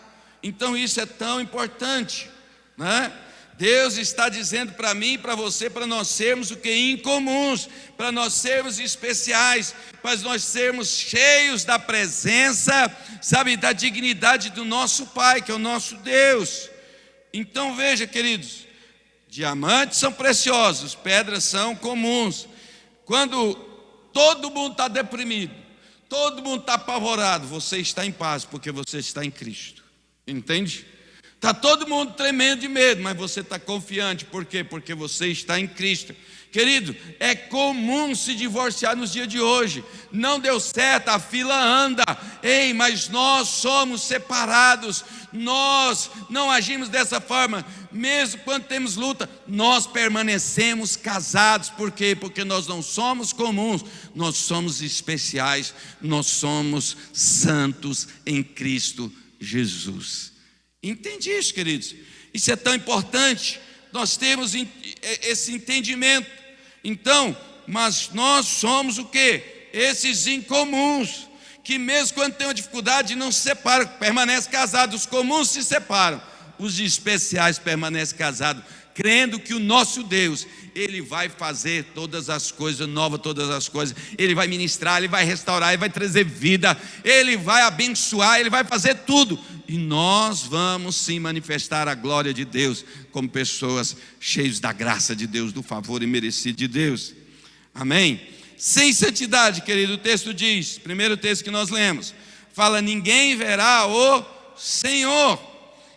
Então isso é tão importante, né? Deus está dizendo para mim e para você, para nós sermos o que? Incomuns, para nós sermos especiais, para nós sermos cheios da presença, da dignidade do nosso Pai, que é o nosso Deus. Então veja, queridos, diamantes são preciosos, pedras são comuns. Quando todo mundo está deprimido, todo mundo está apavorado, você está em paz, porque você está em Cristo. Entende? Está todo mundo tremendo de medo, mas você está confiante. Por quê? Porque você está em Cristo. Querido, é comum se divorciar nos dias de hoje. Não deu certo, a fila anda. Mas nós somos separados. Nós não agimos dessa forma. Mesmo quando temos luta, nós permanecemos casados. Por quê? Porque nós não somos comuns, nós somos especiais. Nós somos santos em Cristo Jesus. Entende isso, queridos? Isso é tão importante. Nós temos esse entendimento. Então, mas nós somos o quê? Esses incomuns, que mesmo quando tem uma dificuldade não se separam, permanecem casados. Os comuns se separam, os especiais permanecem casados. crendo que o nosso Deus, Ele vai fazer todas as coisas novas, todas as coisas. Ele vai ministrar, Ele vai restaurar, Ele vai trazer vida, Ele vai abençoar, Ele vai fazer tudo. E nós vamos sim manifestar a glória de Deus como pessoas cheias da graça de Deus, do favor imerecido de Deus. Amém? Sem santidade, querido, o texto diz, primeiro texto que nós lemos, fala: ninguém verá o Senhor.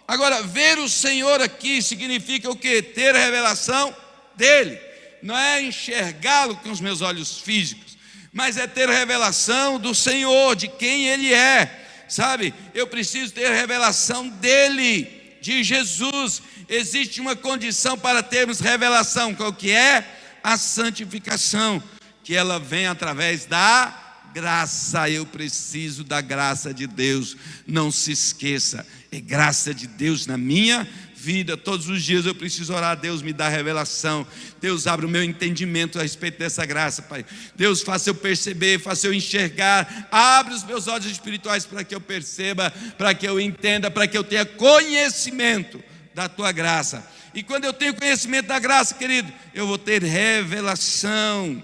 Agora, ver o Senhor aqui significa o quê? Ter a revelação dele. Não é enxergá-lo com os meus olhos físicos, mas é ter a revelação do Senhor, de quem Ele é. Sabe, eu preciso ter a revelação dele, de Jesus. Existe uma condição para termos revelação, qual que é? A santificação, que ela vem através da graça. Eu preciso da graça de Deus, não se esqueça, é graça de Deus na minha vida. Todos os dias eu preciso orar: Deus me dá revelação, Deus abre o meu entendimento a respeito dessa graça, Pai. Deus faça eu perceber, faça eu enxergar, abre os meus olhos espirituais para que eu perceba, para que eu entenda, para que eu tenha conhecimento da Tua graça. E quando eu tenho conhecimento da graça, querido, eu vou ter revelação.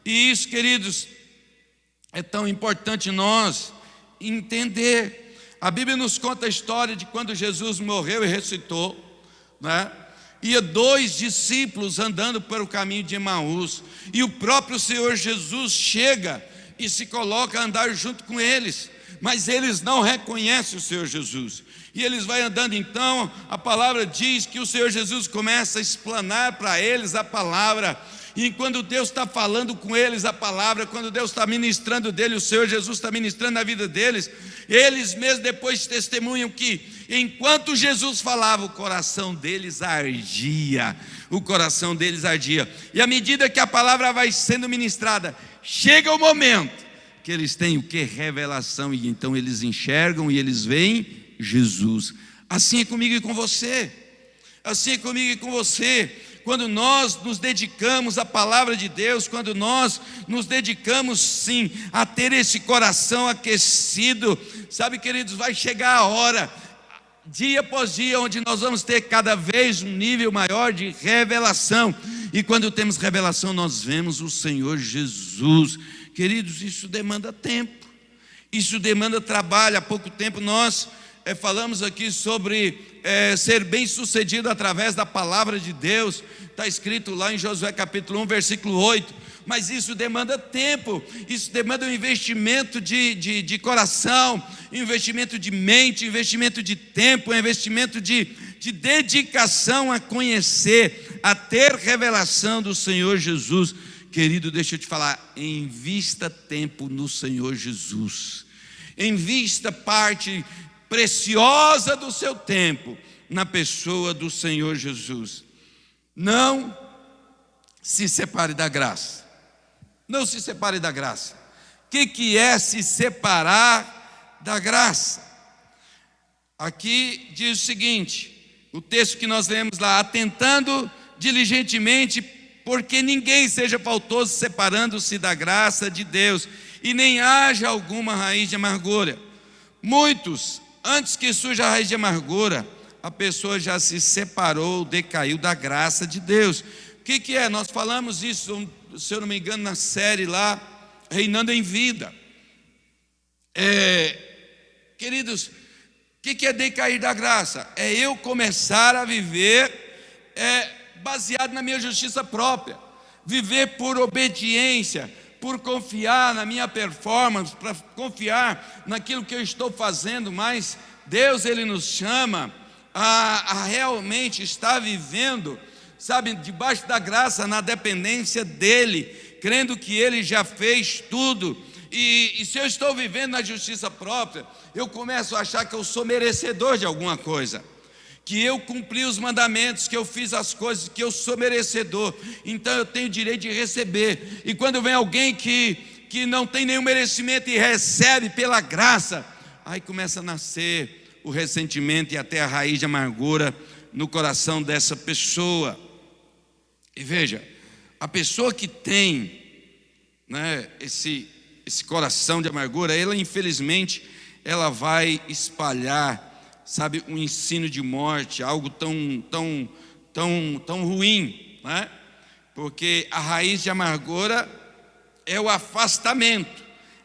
E isso, queridos, é tão importante nós entender. A Bíblia nos conta a história de quando Jesus morreu e ressuscitou, né? Ia 2 discípulos andando pelo caminho de Emaús, e o próprio Senhor Jesus chega e se coloca a andar junto com eles, mas eles não reconhecem o Senhor Jesus. E eles vão andando, então a palavra diz que o Senhor Jesus começa a explanar para eles a palavra. E quando Deus está falando com eles a palavra, quando Deus está ministrando dele, o Senhor Jesus está ministrando na vida deles, eles mesmos depois testemunham que enquanto Jesus falava, o coração deles ardia, e à medida que a palavra vai sendo ministrada, chega o momento que eles têm o que? Revelação, e então eles enxergam e eles veem Jesus. Assim é comigo e com você, assim é comigo e com você. Quando nós nos dedicamos à palavra de Deus, quando nós nos dedicamos sim a ter esse coração aquecido, sabe, queridos, vai chegar a hora, dia após dia, onde nós vamos ter cada vez um nível maior de revelação. E quando temos revelação, nós vemos o Senhor Jesus. Queridos, isso demanda tempo, isso demanda trabalho. Há pouco tempo nós falamos aqui sobre ser bem sucedido através da palavra de Deus. Está escrito lá em Josué capítulo 1, versículo 8. Mas isso demanda tempo, isso demanda um investimento de coração, um investimento de mente, um investimento de tempo, um investimento de dedicação a conhecer, a ter revelação do Senhor Jesus. Querido, deixa eu te falar, invista tempo no Senhor Jesus, invista parte preciosa do seu tempo na pessoa do Senhor Jesus. Não se separe da graça, não se separe da graça. O que é se separar da graça? Aqui diz o seguinte, o texto que nós lemos lá: atentando diligentemente, porque ninguém seja faltoso, separando-se da graça de Deus, e nem haja alguma raiz de amargura. Muitos, antes que surja a raiz de amargura, a pessoa já se separou, decaiu da graça de Deus. O que é? Nós falamos isso, se eu não me engano, na série lá, Reinando em Vida. Queridos, o que é decair da graça? É eu começar a viver baseado na minha justiça própria, viver por obediência, por confiar na minha performance, para confiar naquilo que eu estou fazendo. Mas Deus, Ele nos chama a realmente estar vivendo, sabe, debaixo da graça, na dependência dEle, crendo que Ele já fez tudo. E se eu estou vivendo na justiça própria, eu começo a achar que eu sou merecedor de alguma coisa, que eu cumpri os mandamentos, que eu fiz as coisas, que eu sou merecedor, então eu tenho direito de receber. E quando vem alguém que não tem nenhum merecimento e recebe pela graça, aí começa a nascer o ressentimento e até a raiz de amargura no coração dessa pessoa. E veja, a pessoa que tem, né, esse coração de amargura, ela infelizmente, ela vai espalhar, sabe, um ensino de morte, algo tão tão ruim, né? Porque a raiz de amargura é o afastamento,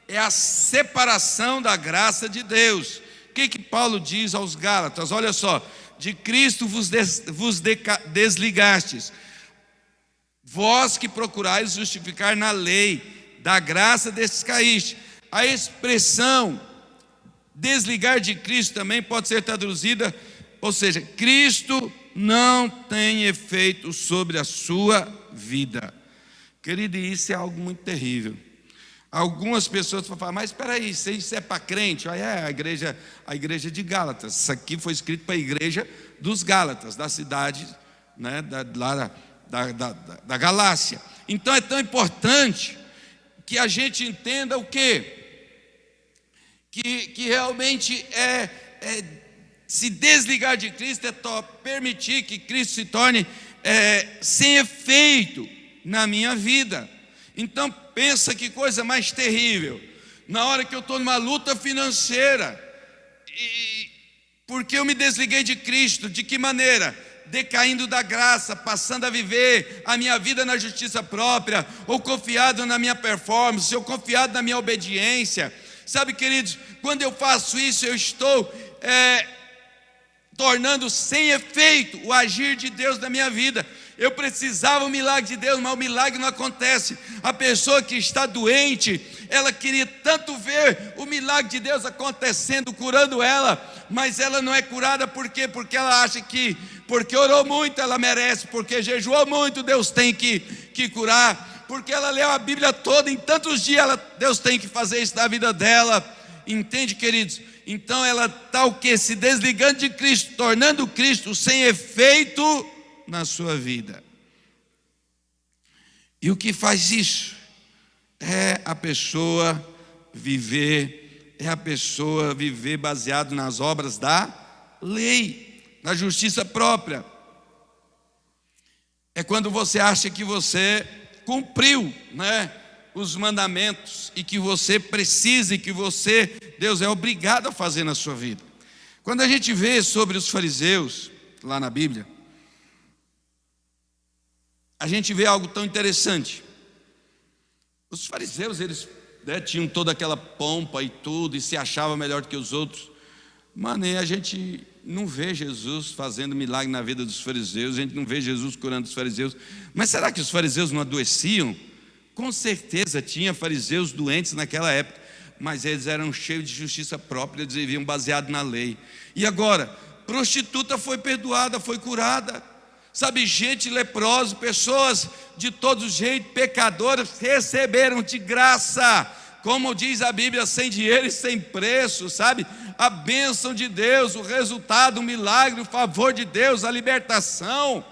é a separação da graça de Deus. O que Paulo diz aos Gálatas? Olha só: de Cristo vos desligastes, vós que procurais justificar na lei, da graça descaíste. A expressão desligar de Cristo também pode ser traduzida, ou seja, Cristo não tem efeito sobre a sua vida. Querido, isso é algo muito terrível. Algumas pessoas vão falar: mas espera aí, isso é para crente? Aí é a igreja de Gálatas. Isso aqui foi escrito para a igreja dos Gálatas, da cidade, né, da Galácia. Então é tão importante que a gente entenda o quê? Que realmente se desligar de Cristo é permitir que Cristo se torne sem efeito na minha vida. Então pensa que coisa mais terrível, na hora que eu estou numa luta financeira, porque eu me desliguei de Cristo. De que maneira? Decaindo da graça, passando a viver a minha vida na justiça própria, ou confiado na minha performance, ou confiado na minha obediência. Sabe, queridos, quando eu faço isso, eu estou tornando sem efeito o agir de Deus na minha vida. Eu precisava um milagre de Deus, mas o milagre não acontece. A pessoa que está doente, ela queria tanto ver o milagre de Deus acontecendo, curando ela, mas ela não é curada. Por quê? Porque ela acha que, porque orou muito, ela merece, porque jejuou muito, Deus tem que curar, porque ela leu a Bíblia toda, em tantos dias, Deus tem que fazer isso na vida dela. Entende, queridos? Então ela está o quê? Se desligando de Cristo, tornando Cristo sem efeito na sua vida. E o que faz isso? É a pessoa viver baseado nas obras da lei, na justiça própria. É quando você acha que você cumpriu, né, os mandamentos, e que você precisa, e que Deus é obrigado a fazer na sua vida. Quando a gente vê sobre os fariseus lá na Bíblia, a gente vê algo tão interessante. Os fariseus, eles tinham toda aquela pompa e tudo, e se achavam melhor do que os outros. Mano, a gente não vê Jesus fazendo milagre na vida dos fariseus, a gente não vê Jesus curando os fariseus. Mas será que os fariseus não adoeciam? Com certeza tinha fariseus doentes naquela época, mas eles eram cheios de justiça própria, eles viviam baseado na lei. E agora, prostituta foi perdoada, foi curada. Sabe, gente leprosa, pessoas de todo jeito, pecadoras, receberam de graça, como diz a Bíblia, sem dinheiro e sem preço, sabe? A bênção de Deus, o resultado, o milagre, o favor de Deus, a libertação.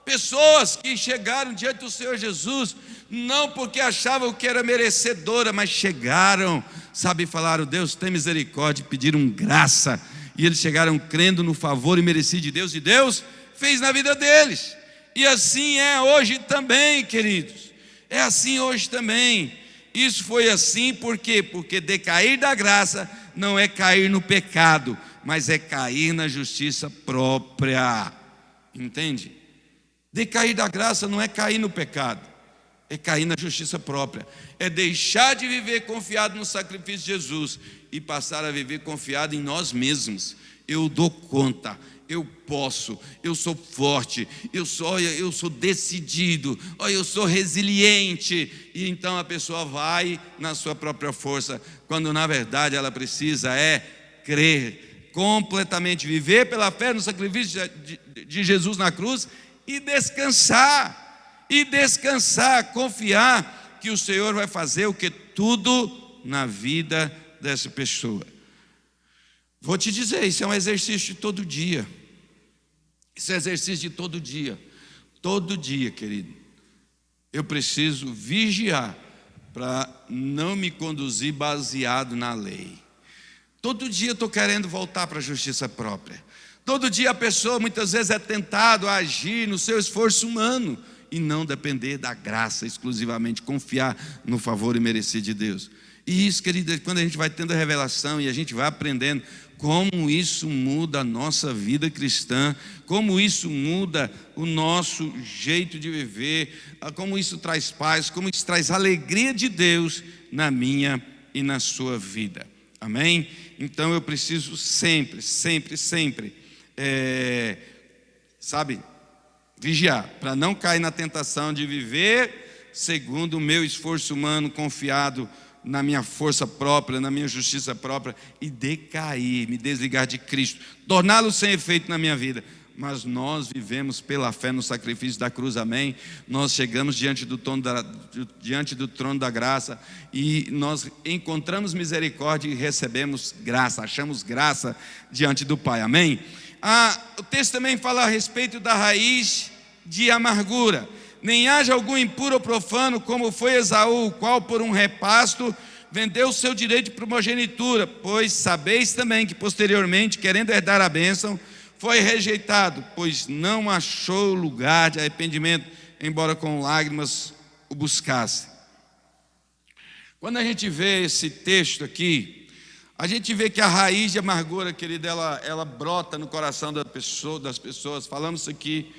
Pessoas que chegaram diante do Senhor Jesus, não porque achavam que era merecedora, mas chegaram, sabe, falaram: Deus tem misericórdia, pediram graça, e eles chegaram crendo no favor imerecido de Deus, e Deus fez na vida deles. E assim é hoje também, queridos. É assim hoje também. Isso foi assim por quê? Porque decair da graça não é cair no pecado, mas é cair na justiça própria. Entende? Decair da graça não é cair no pecado, é cair na justiça própria. É deixar de viver confiado no sacrifício de Jesus e passar a viver confiado em nós mesmos. Eu dou conta, eu posso, eu sou forte, eu sou decidido, eu sou resiliente. E então a pessoa vai na sua própria força, quando na verdade ela precisa crer completamente, viver pela fé no sacrifício de Jesus na cruz e descansar, confiar que o Senhor vai fazer o que? Tudo na vida dessa pessoa. Vou te dizer, isso é um exercício de todo dia. Isso é exercício de todo dia. Todo dia, querido. Eu preciso vigiar para não me conduzir baseado na lei. Todo dia eu estou querendo voltar para a justiça própria. Todo dia a pessoa muitas vezes é tentado a agir no seu esforço humano e não depender da graça exclusivamente, confiar no favor imerecido de Deus. E isso, querida, quando a gente vai tendo a revelação e a gente vai aprendendo como isso muda a nossa vida cristã, como isso muda o nosso jeito de viver, como isso traz paz, como isso traz alegria de Deus na minha e na sua vida. Amém? Então eu preciso sempre, vigiar, para não cair na tentação de viver segundo o meu esforço humano, confiado na minha força própria, na minha justiça própria, e decair, me desligar de Cristo, torná-lo sem efeito na minha vida. Mas nós vivemos pela fé no sacrifício da cruz, amém? Nós chegamos diante do trono da graça e nós encontramos misericórdia e recebemos graça, achamos graça diante do Pai, amém? O texto também fala a respeito da raiz de amargura. Nem haja algum impuro ou profano, como foi Esaú, o qual por um repasto vendeu o seu direito de primogenitura, pois sabeis também que posteriormente, querendo herdar a bênção, foi rejeitado, pois não achou lugar de arrependimento, embora com lágrimas o buscasse. Quando a gente vê esse texto aqui, a gente vê que a raiz de amargura, querida, ela brota no coração das pessoas. Falamos isso aqui,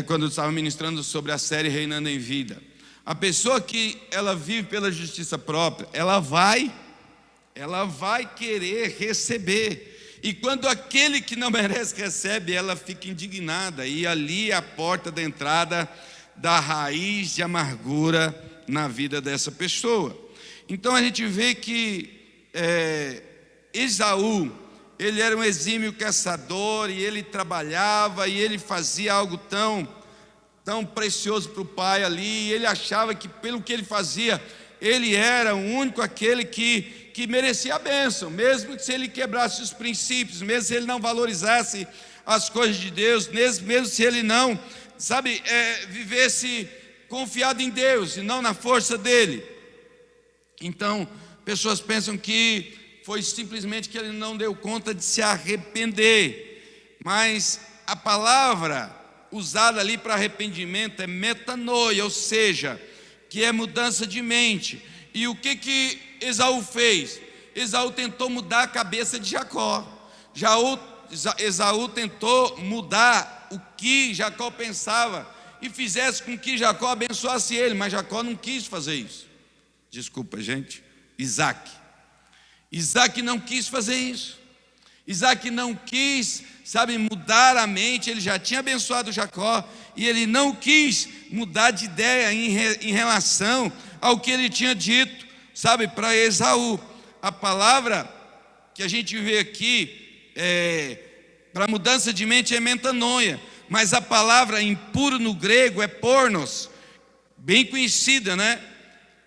quando eu estava ministrando sobre a série Reinando em Vida. A pessoa que ela vive pela justiça própria, ela vai querer receber. E quando aquele que não merece recebe, ela fica indignada. E ali é a porta da entrada da raiz de amargura na vida dessa pessoa. Então a gente vê que Esaú, ele era um exímio caçador, e ele trabalhava, e ele fazia algo tão precioso para o pai ali, e ele achava que pelo que ele fazia, ele era o único aquele que merecia a bênção, mesmo se ele quebrasse os princípios, mesmo se ele não valorizasse as coisas de Deus, mesmo se ele não, vivesse confiado em Deus e não na força dele. Então, pessoas pensam que foi simplesmente que ele não deu conta de se arrepender, mas a palavra usada ali para arrependimento é metanoia, ou seja, que é mudança de mente. E o que Esaú fez? Esaú tentou mudar a cabeça de Jacó. Esaú tentou mudar o que Jacó pensava e fizesse com que Jacó abençoasse ele, mas Jacó não quis fazer isso. Desculpa, gente. Isaac não quis fazer isso. Isaac não quis, mudar a mente. Ele já tinha abençoado Jacó e ele não quis mudar de ideia em relação ao que ele tinha dito, para Esaú. A palavra que a gente vê aqui para mudança de mente é metanoia, mas a palavra impuro no grego é pornos, bem conhecida,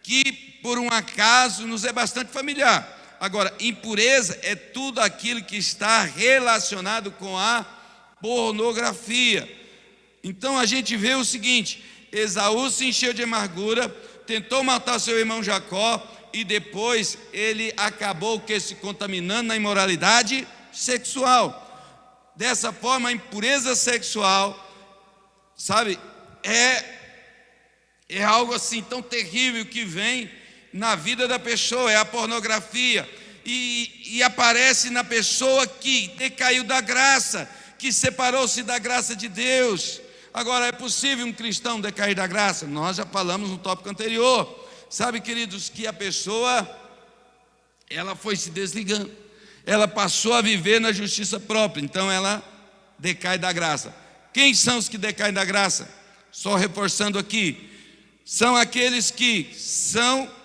que por um acaso nos é bastante familiar. Agora, impureza é tudo aquilo que está relacionado com a pornografia. Então a gente vê o seguinte: Esaú se encheu de amargura, tentou matar seu irmão Jacó, e depois ele acabou se contaminando na imoralidade sexual. Dessa forma, a impureza sexual, é algo assim tão terrível que vem na vida da pessoa, é a pornografia, e aparece na pessoa que decaiu da graça, que separou-se da graça de Deus. Agora, é possível um cristão decair da graça? Nós já falamos no tópico anterior, queridos, que a pessoa, ela foi se desligando, ela passou a viver na justiça própria, então ela decai da graça. Quem são os que decaem da graça? Só reforçando aqui, são aqueles que são...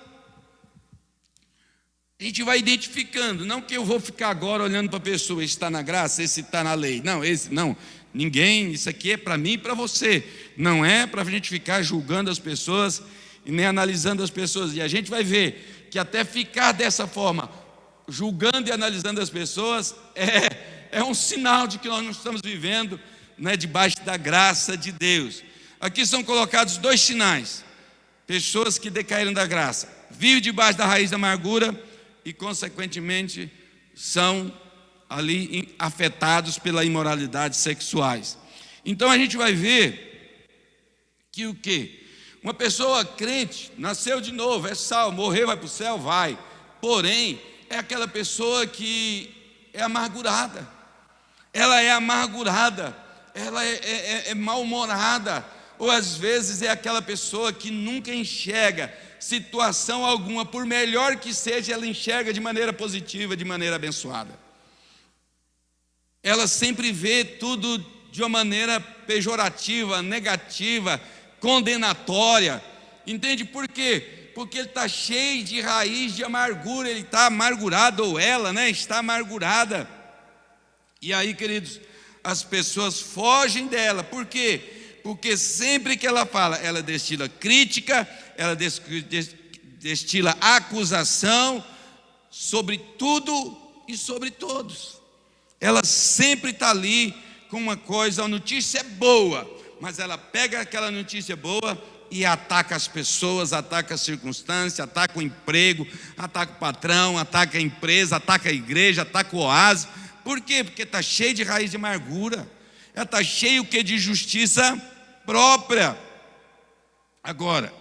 A gente vai identificando, não que eu vou ficar agora olhando para a pessoa, esse está na graça, esse está na lei. Não, ninguém, isso aqui é para mim e para você. Não é para a gente ficar julgando as pessoas e nem analisando as pessoas. E a gente vai ver que até ficar dessa forma, julgando e analisando as pessoas, é um sinal de que nós não estamos vivendo debaixo da graça de Deus. Aqui são colocados 2 sinais. Pessoas que decaíram da graça, vivem debaixo da raiz da amargura e, consequentemente, são ali afetados pela imoralidade sexuais. Então a gente vai ver que o quê? uma pessoa crente, nasceu de novo, é salvo, morrer, vai para o céu, vai. Porém, é aquela pessoa que é amargurada. Ela é amargurada, ela é mal-humorada. Ou às vezes é aquela pessoa que nunca enxerga situação alguma, por melhor que seja, ela enxerga de maneira positiva, de maneira abençoada. Ela sempre vê tudo de uma maneira pejorativa, negativa, condenatória. Entende por quê? Porque ele está cheio de raiz de amargura, ele está amargurado, ou ela, está amargurada. E aí, queridos, as pessoas fogem dela. Por quê? Porque sempre que ela fala, ela destila crítica, ela destila acusação sobre tudo e sobre todos. Ela sempre está ali com uma coisa, a notícia é boa, mas ela pega aquela notícia boa e ataca as pessoas, ataca a circunstância, ataca o emprego, ataca o patrão, ataca a empresa, ataca a igreja, ataca o oásis. Por quê? Porque está cheio de raiz de amargura. Ela está cheio de justiça própria. Agora,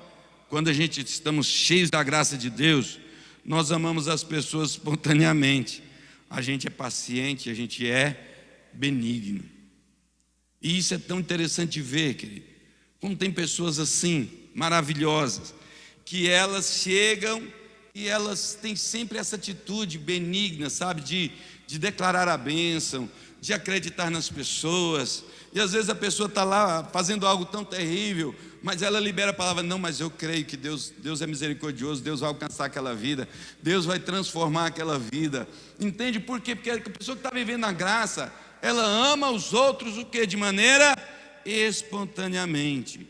quando a gente estamos cheios da graça de Deus, nós amamos as pessoas espontaneamente. A gente é paciente, a gente é benigno. E isso é tão interessante de ver, querido. Como tem pessoas assim, maravilhosas, que elas chegam e elas têm sempre essa atitude benigna, sabe? De declarar a bênção, de acreditar nas pessoas. E às vezes a pessoa está lá fazendo algo tão terrível, mas ela libera a palavra: não, mas eu creio que Deus é misericordioso, Deus vai alcançar aquela vida, Deus vai transformar aquela vida. Entende por quê? Porque a pessoa que está vivendo na graça, ela ama os outros o quê? De maneira espontaneamente.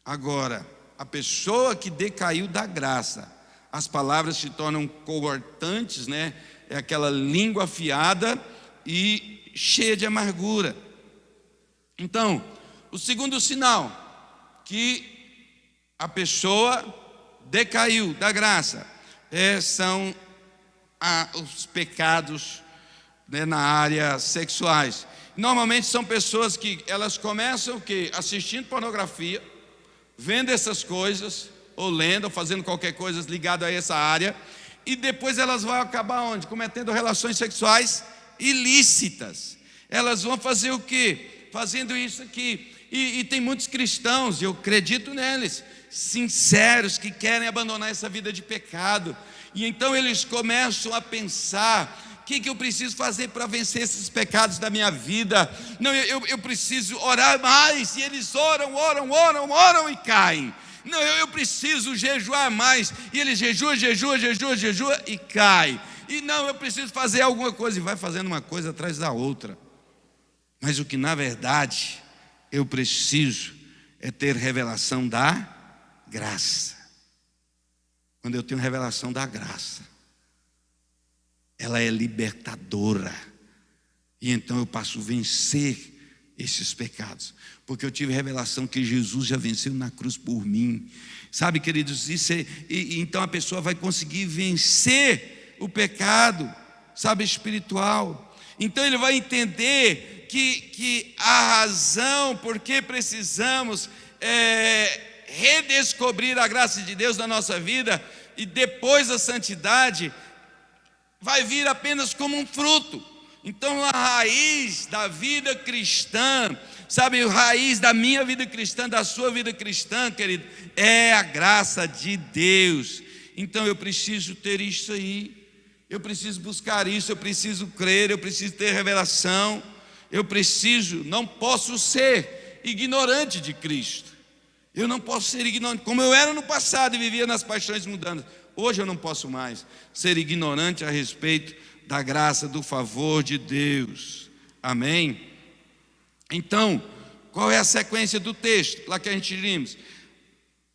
Agora, a pessoa que decaiu da graça, as palavras se tornam cortantes, é aquela língua afiada e cheia de amargura. Então, o segundo sinal que a pessoa decaiu da graça são os pecados na área sexuais. Normalmente são pessoas que elas começam assistindo pornografia, vendo essas coisas, ou lendo, ou fazendo qualquer coisa ligada a essa área, e depois elas vão acabar onde? Cometendo relações sexuais ilícitas. Elas vão fazer o quê? Fazendo isso aqui. E tem muitos cristãos, eu acredito neles, sinceros, que querem abandonar essa vida de pecado. E então eles começam a pensar: o que eu preciso fazer para vencer esses pecados da minha vida? Não, eu preciso orar mais. E eles oram e caem. Não, eu preciso jejuar mais. E eles jejua e cai. E não, eu preciso fazer alguma coisa. E vai fazendo uma coisa atrás da outra. Mas o que na verdade eu preciso é ter revelação da graça. Quando eu tenho revelação da graça, ela é libertadora. E então eu passo a vencer esses pecados, porque eu tive revelação que Jesus já venceu na cruz por mim. Sabe, queridos, então a pessoa vai conseguir vencer o pecado, sabe, espiritual. Então ele vai entender que a razão por que precisamos redescobrir a graça de Deus na nossa vida, e depois a santidade vai vir apenas como um fruto. Então a raiz da vida cristã, sabe, a raiz da minha vida cristã, da sua vida cristã, querido, é a graça de Deus. Então eu preciso ter isso aí, eu preciso buscar isso, eu preciso crer, eu preciso ter revelação, não posso ser ignorante de Cristo. Eu não posso ser ignorante, como eu era no passado e vivia nas paixões mundanas. Hoje eu não posso mais ser ignorante a respeito da graça, do favor de Deus. Amém? Então, qual é a sequência do texto lá que a gente lemos?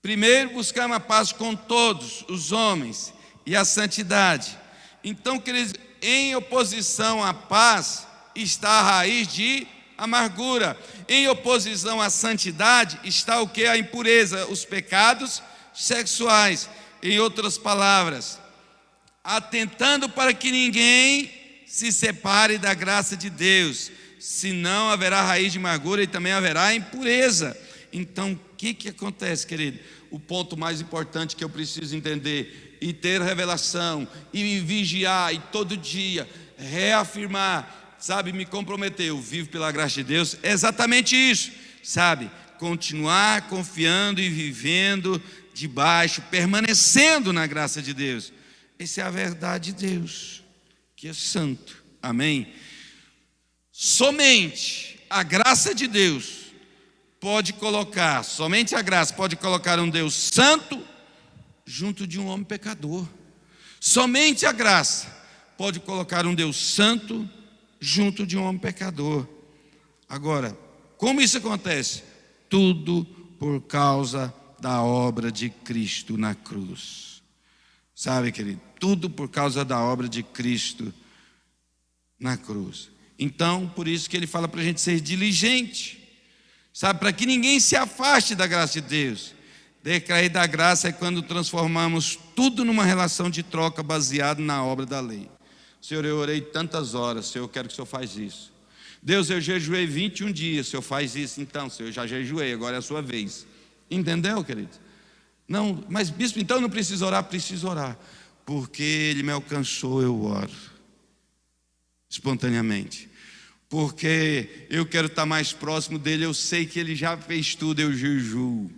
Primeiro, buscar uma paz com todos os homens e a santidade. Então, queridos, em oposição à paz está a raiz de amargura. Em oposição à santidade está o que? A impureza, os pecados sexuais. Em outras palavras, atentando para que ninguém se separe da graça de Deus, senão haverá raiz de amargura e também haverá impureza. Então, o que acontece, querido? o ponto mais importante que eu preciso entender, e ter revelação, e vigiar, e todo dia reafirmar, sabe, me comprometer, eu vivo pela graça de Deus, é exatamente isso, sabe, continuar confiando e vivendo debaixo, permanecendo na graça de Deus. Essa é a verdade de Deus, que é santo, amém? Somente a graça de Deus pode colocar, somente a graça pode colocar um Deus santo junto de um homem pecador. Somente a graça pode colocar um Deus santo junto de um homem pecador. Agora, como isso acontece? Tudo por causa da obra de Cristo na cruz. Sabe, querido? Tudo por causa da obra de Cristo na cruz. Então, por isso que ele fala para a gente ser diligente, sabe, para que ninguém se afaste da graça de Deus. Decair da graça é quando transformamos tudo numa relação de troca baseada na obra da lei. Senhor, eu orei tantas horas, Senhor, eu quero que o Senhor faz isso. Deus, eu jejuei 21 dias, o Senhor faz isso. Então, Senhor, eu já jejuei, agora é a sua vez. Entendeu, querido? Não, mas bispo, então não preciso orar? Preciso orar, porque Ele me alcançou, eu oro espontaneamente, porque eu quero estar mais próximo dele, eu sei que ele já fez tudo, eu jejuo.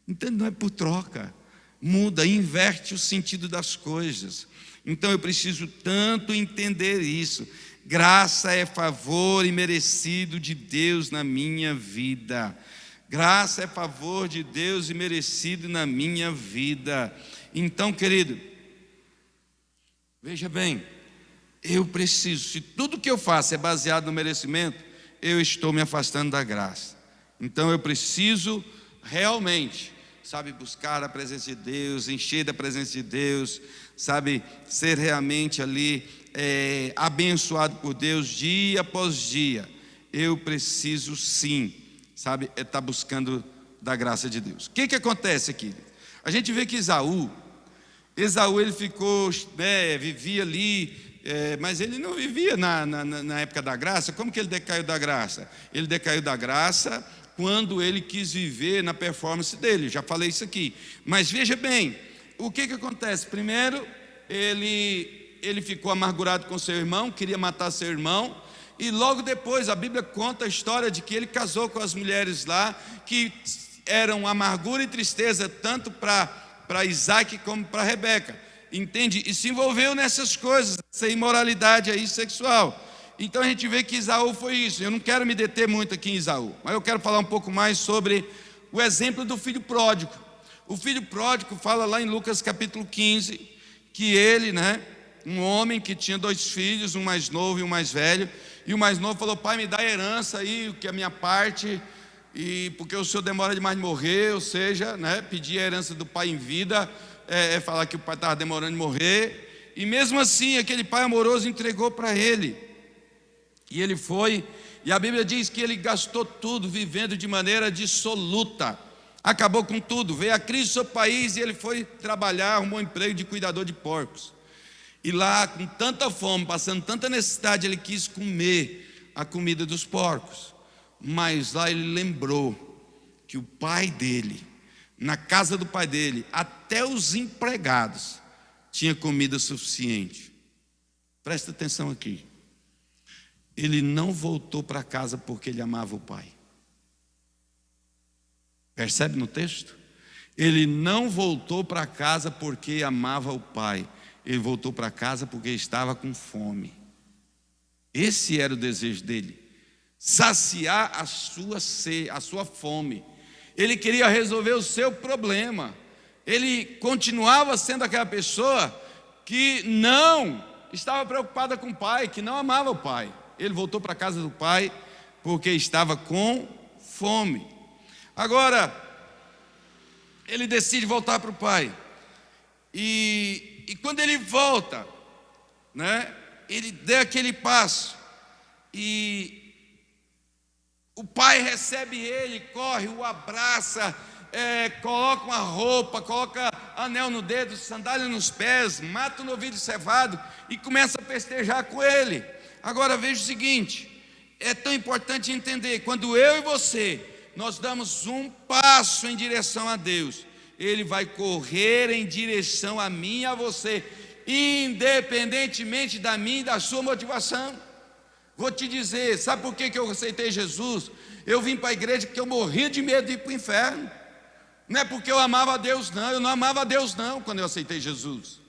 Então não é por troca, muda, inverte o sentido das coisas. Então eu preciso tanto entender isso. Graça é favor imerecido de Deus na minha vida. Graça é favor de Deus imerecido na minha vida. Então, querido, veja bem, eu preciso, se tudo que eu faço é baseado no merecimento, eu estou me afastando da graça. Então eu preciso realmente, sabe, buscar a presença de Deus, encher da presença de Deus, sabe, ser realmente ali abençoado por Deus dia após dia. Eu preciso sim, sabe, estar buscando da graça de Deus. O que acontece aqui? A gente vê que Esaú ele ficou, vivia ali, mas ele não vivia na época da graça. Como que ele decaiu da graça? Ele decaiu da graça quando ele quis viver na performance dele, já falei isso aqui. Mas veja bem, o que acontece? Primeiro, ele ficou amargurado com seu irmão, queria matar seu irmão, e logo depois a Bíblia conta a história de que ele casou com as mulheres lá, que eram amargura e tristeza, tanto para Isaac como para Rebeca. Entende? E se envolveu nessas coisas, essa imoralidade aí sexual. Então a gente vê que Esaú foi isso. Eu não quero me deter muito aqui em Esaú, mas eu quero falar um pouco mais sobre o exemplo do filho pródigo. O filho pródigo fala lá em Lucas capítulo 15, que ele, um homem que tinha 2 filhos, um mais novo e um mais velho, e o mais novo falou: pai, me dá herança aí, que é a minha parte, e porque o senhor demora demais de morrer, ou seja, pedir a herança do pai em vida, falar que o pai estava demorando de morrer. E mesmo assim aquele pai amoroso entregou para ele, e ele foi, e a Bíblia diz que ele gastou tudo vivendo de maneira dissoluta, acabou com tudo. Veio a crise no seu país e ele foi trabalhar, arrumou um emprego de cuidador de porcos, e lá com tanta fome, passando tanta necessidade, ele quis comer a comida dos porcos. Mas lá ele lembrou que o pai dele, na casa do pai dele, até os empregados tinha comida suficiente. Presta atenção aqui. Ele não voltou para casa porque ele amava o pai. Percebe no texto? Ele não voltou para casa porque amava o pai. Ele voltou para casa porque estava com fome. Esse era o desejo dele, saciar a sua fome. Ele queria resolver o seu problema. Ele continuava sendo aquela pessoa que não estava preocupada com o pai, que não amava o pai. Ele voltou para a casa do pai porque estava com fome. Agora, ele decide voltar para o pai. E quando ele volta, ele deu aquele passo, e o pai recebe ele, corre, o abraça, coloca uma roupa, coloca anel no dedo, sandália nos pés, mata um novilho cevado e começa a festejar com ele. Agora veja o seguinte, é tão importante entender, quando eu e você, nós damos um passo em direção a Deus, Ele vai correr em direção a mim e a você, independentemente da minha e da sua motivação. Vou te dizer, sabe por que eu aceitei Jesus? Eu vim para a igreja porque eu morria de medo de ir para o inferno. Não é porque eu amava a Deus, não. Eu não amava a Deus, não, quando eu aceitei Jesus.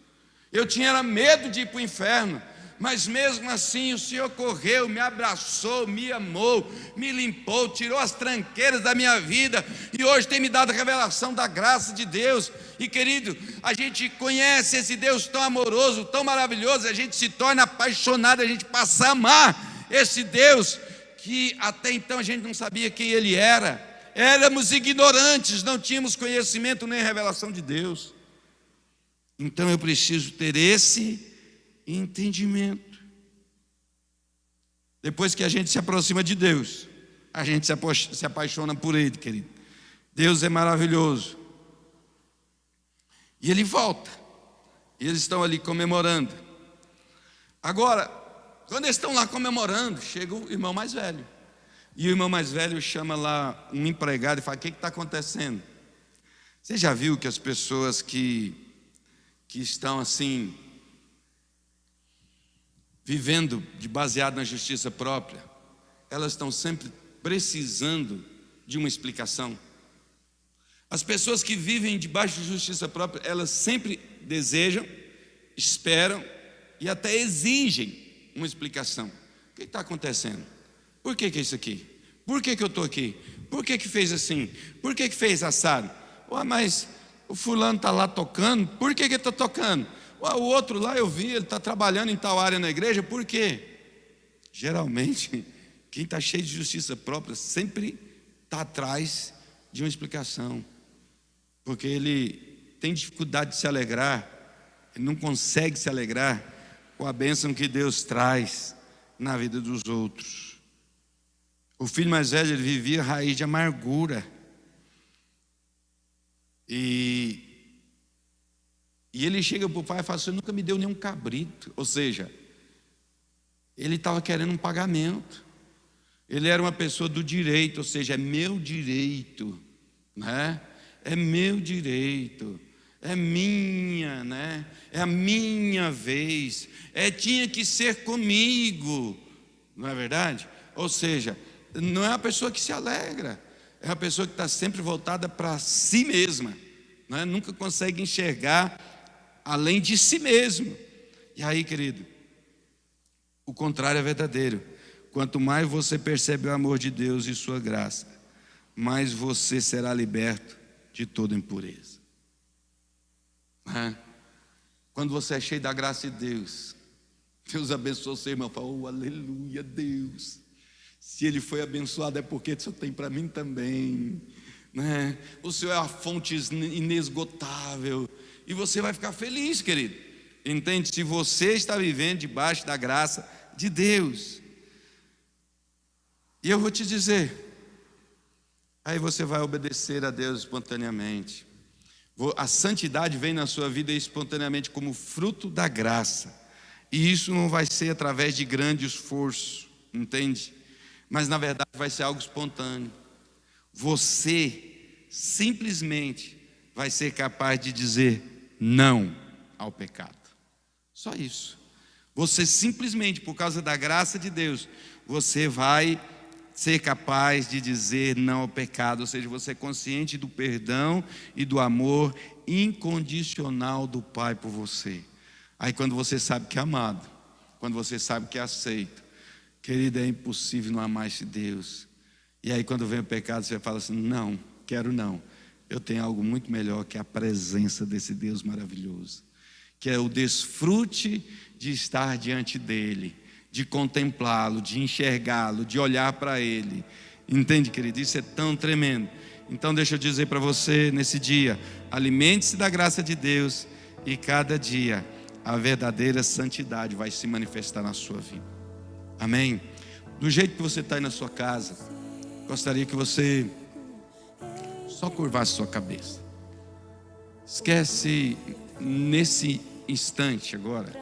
Eu tinha medo de ir para o inferno. Mas mesmo assim o Senhor correu, me abraçou, me amou, me limpou, tirou as tranqueiras da minha vida, e hoje tem me dado a revelação da graça de Deus. E querido, a gente conhece esse Deus tão amoroso, tão maravilhoso, a gente se torna apaixonado, a gente passa a amar esse Deus, que até então a gente não sabia quem Ele era. Éramos ignorantes, não tínhamos conhecimento nem revelação de Deus. Então eu preciso ter esse entendimento. Depois que a gente se aproxima de Deus, a gente se apaixona por Ele, querido. Deus é maravilhoso. E Ele volta. E eles estão ali comemorando. Agora, quando eles estão lá comemorando, chega o irmão mais velho. E o irmão mais velho chama lá um empregado e fala: o que está acontecendo? Você já viu que as pessoas que estão assim, vivendo baseado na justiça própria, elas estão sempre precisando de uma explicação. As pessoas que vivem debaixo de justiça própria, elas sempre desejam, esperam e até exigem uma explicação. O que está acontecendo? Por que é isso aqui? Por que eu estou aqui? Por que fez assim? Por que fez assado? Ué, mas o fulano está lá tocando, por que ele está tocando? Ué, o outro lá eu vi, ele está trabalhando em tal área na igreja, por quê? Geralmente, quem está cheio de justiça própria sempre está atrás de uma explicação, porque ele tem dificuldade de se alegrar, ele não consegue se alegrar com a bênção que Deus traz na vida dos outros. O filho mais velho, ele vivia raiz de amargura. E ele chega para o pai e fala assim: você nunca me deu nenhum cabrito. Ou seja, ele estava querendo um pagamento. Ele era uma pessoa do direito, ou seja, é meu direito, né? É meu direito, é minha, né? É a minha vez, tinha que ser comigo, não é verdade? Ou seja, não é a pessoa que se alegra, é a pessoa que está sempre voltada para si mesma, né? Nunca consegue enxergar além de si mesmo. E aí, querido, o contrário é verdadeiro. Quanto mais você percebe o amor de Deus e sua graça, mais você será liberto de toda impureza. Quando você é cheio da graça de Deus, Deus abençoa o seu irmão, fala: oh, aleluia, Deus. Se ele foi abençoado é porque o Senhor tem para mim também, né? O Senhor é a fonte inesgotável, e você vai ficar feliz, querido. Entende? Se você está vivendo debaixo da graça de Deus. E eu vou te dizer, aí você vai obedecer a Deus espontaneamente. A santidade vem na sua vida espontaneamente como fruto da graça. E isso não vai ser através de grande esforço, entende? Mas na verdade vai ser algo espontâneo. Você simplesmente vai ser capaz de dizer não ao pecado. Só isso. Você simplesmente, por causa da graça de Deus, você vai ser capaz de dizer não ao pecado. Ou seja, você é consciente do perdão e do amor incondicional do Pai por você. Aí quando você sabe que é amado, quando você sabe que é aceito, querido, é impossível não amar esse Deus. E aí quando vem o pecado, você fala assim: não, quero não. Eu tenho algo muito melhor, que é a presença desse Deus maravilhoso, que é o desfrute de estar diante dEle, de contemplá-lo, de enxergá-lo, de olhar para Ele. Entende, querido? Isso é tão tremendo. Então deixa eu dizer para você nesse dia: alimente-se da graça de Deus, e cada dia a verdadeira santidade vai se manifestar na sua vida. Amém? Do jeito que você está aí na sua casa, gostaria que você só curvasse sua cabeça. Esquece nesse instante agora.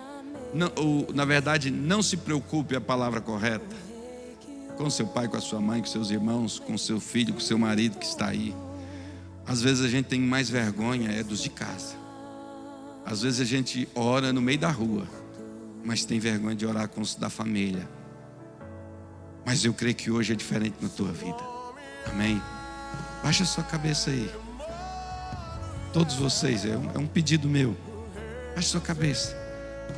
Não, na verdade, não se preocupe, a palavra correta, com seu pai, com a sua mãe, com seus irmãos, com seu filho, com seu marido que está aí. Às vezes a gente tem mais vergonha dos de casa. Às vezes a gente ora no meio da rua, mas tem vergonha de orar com os da família. Mas eu creio que hoje é diferente na tua vida. Amém? Baixa a sua cabeça aí. Todos vocês, é um pedido meu. Baixa a sua cabeça.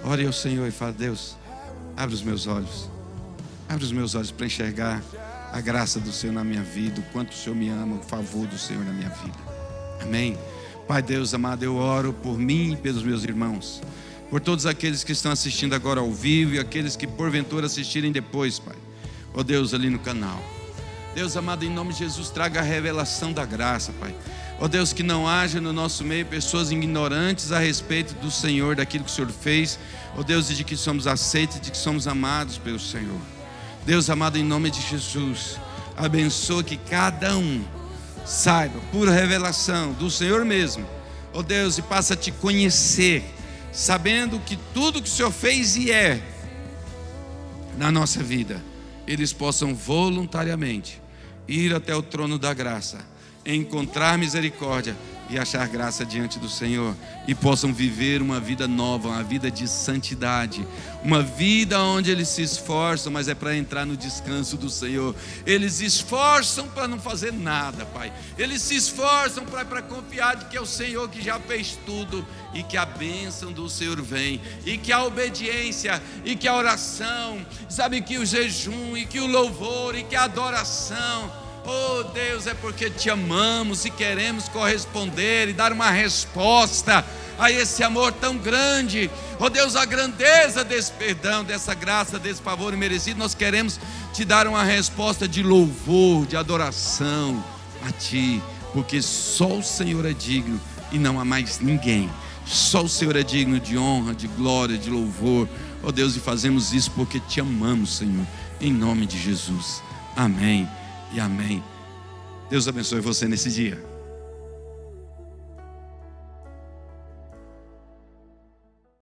Ore ao Senhor e fala: Deus, abre os meus olhos. Abre os meus olhos para enxergar a graça do Senhor na minha vida, o quanto o Senhor me ama, o favor do Senhor na minha vida. Amém? Pai Deus amado, eu oro por mim e pelos meus irmãos, por todos aqueles que estão assistindo agora ao vivo e aqueles que porventura assistirem depois, Pai. Ó Deus, ali no canal. Deus amado, em nome de Jesus, traga a revelação da graça, Pai. Ó Deus, que não haja no nosso meio pessoas ignorantes a respeito do Senhor, daquilo que o Senhor fez. Ó Deus, e de que somos aceitos, de que somos amados pelo Senhor. Deus amado, em nome de Jesus, abençoa que cada um saiba, por revelação do Senhor mesmo, ó Deus, e passa a te conhecer, sabendo que tudo que o Senhor fez e é na nossa vida, eles possam voluntariamente ir até o trono da graça, encontrar misericórdia e achar graça diante do Senhor, e possam viver uma vida nova, uma vida de santidade, uma vida onde eles se esforçam, mas é para entrar no descanso do Senhor. Eles se esforçam para não fazer nada, Pai. Eles se esforçam para confiar de que é o Senhor que já fez tudo, e que a bênção do Senhor vem, e que a obediência, e que a oração, sabe, que o jejum, e que o louvor, e que a adoração, oh Deus, é porque te amamos e queremos corresponder e dar uma resposta a esse amor tão grande. Oh Deus, a grandeza desse perdão, dessa graça, desse favor imerecido, nós queremos te dar uma resposta de louvor, de adoração a ti, porque só o Senhor é digno e não há mais ninguém. Só o Senhor é digno de honra, de glória, de louvor. Oh Deus, e fazemos isso porque te amamos, Senhor, em nome de Jesus. Amém e amém. Deus abençoe você nesse dia.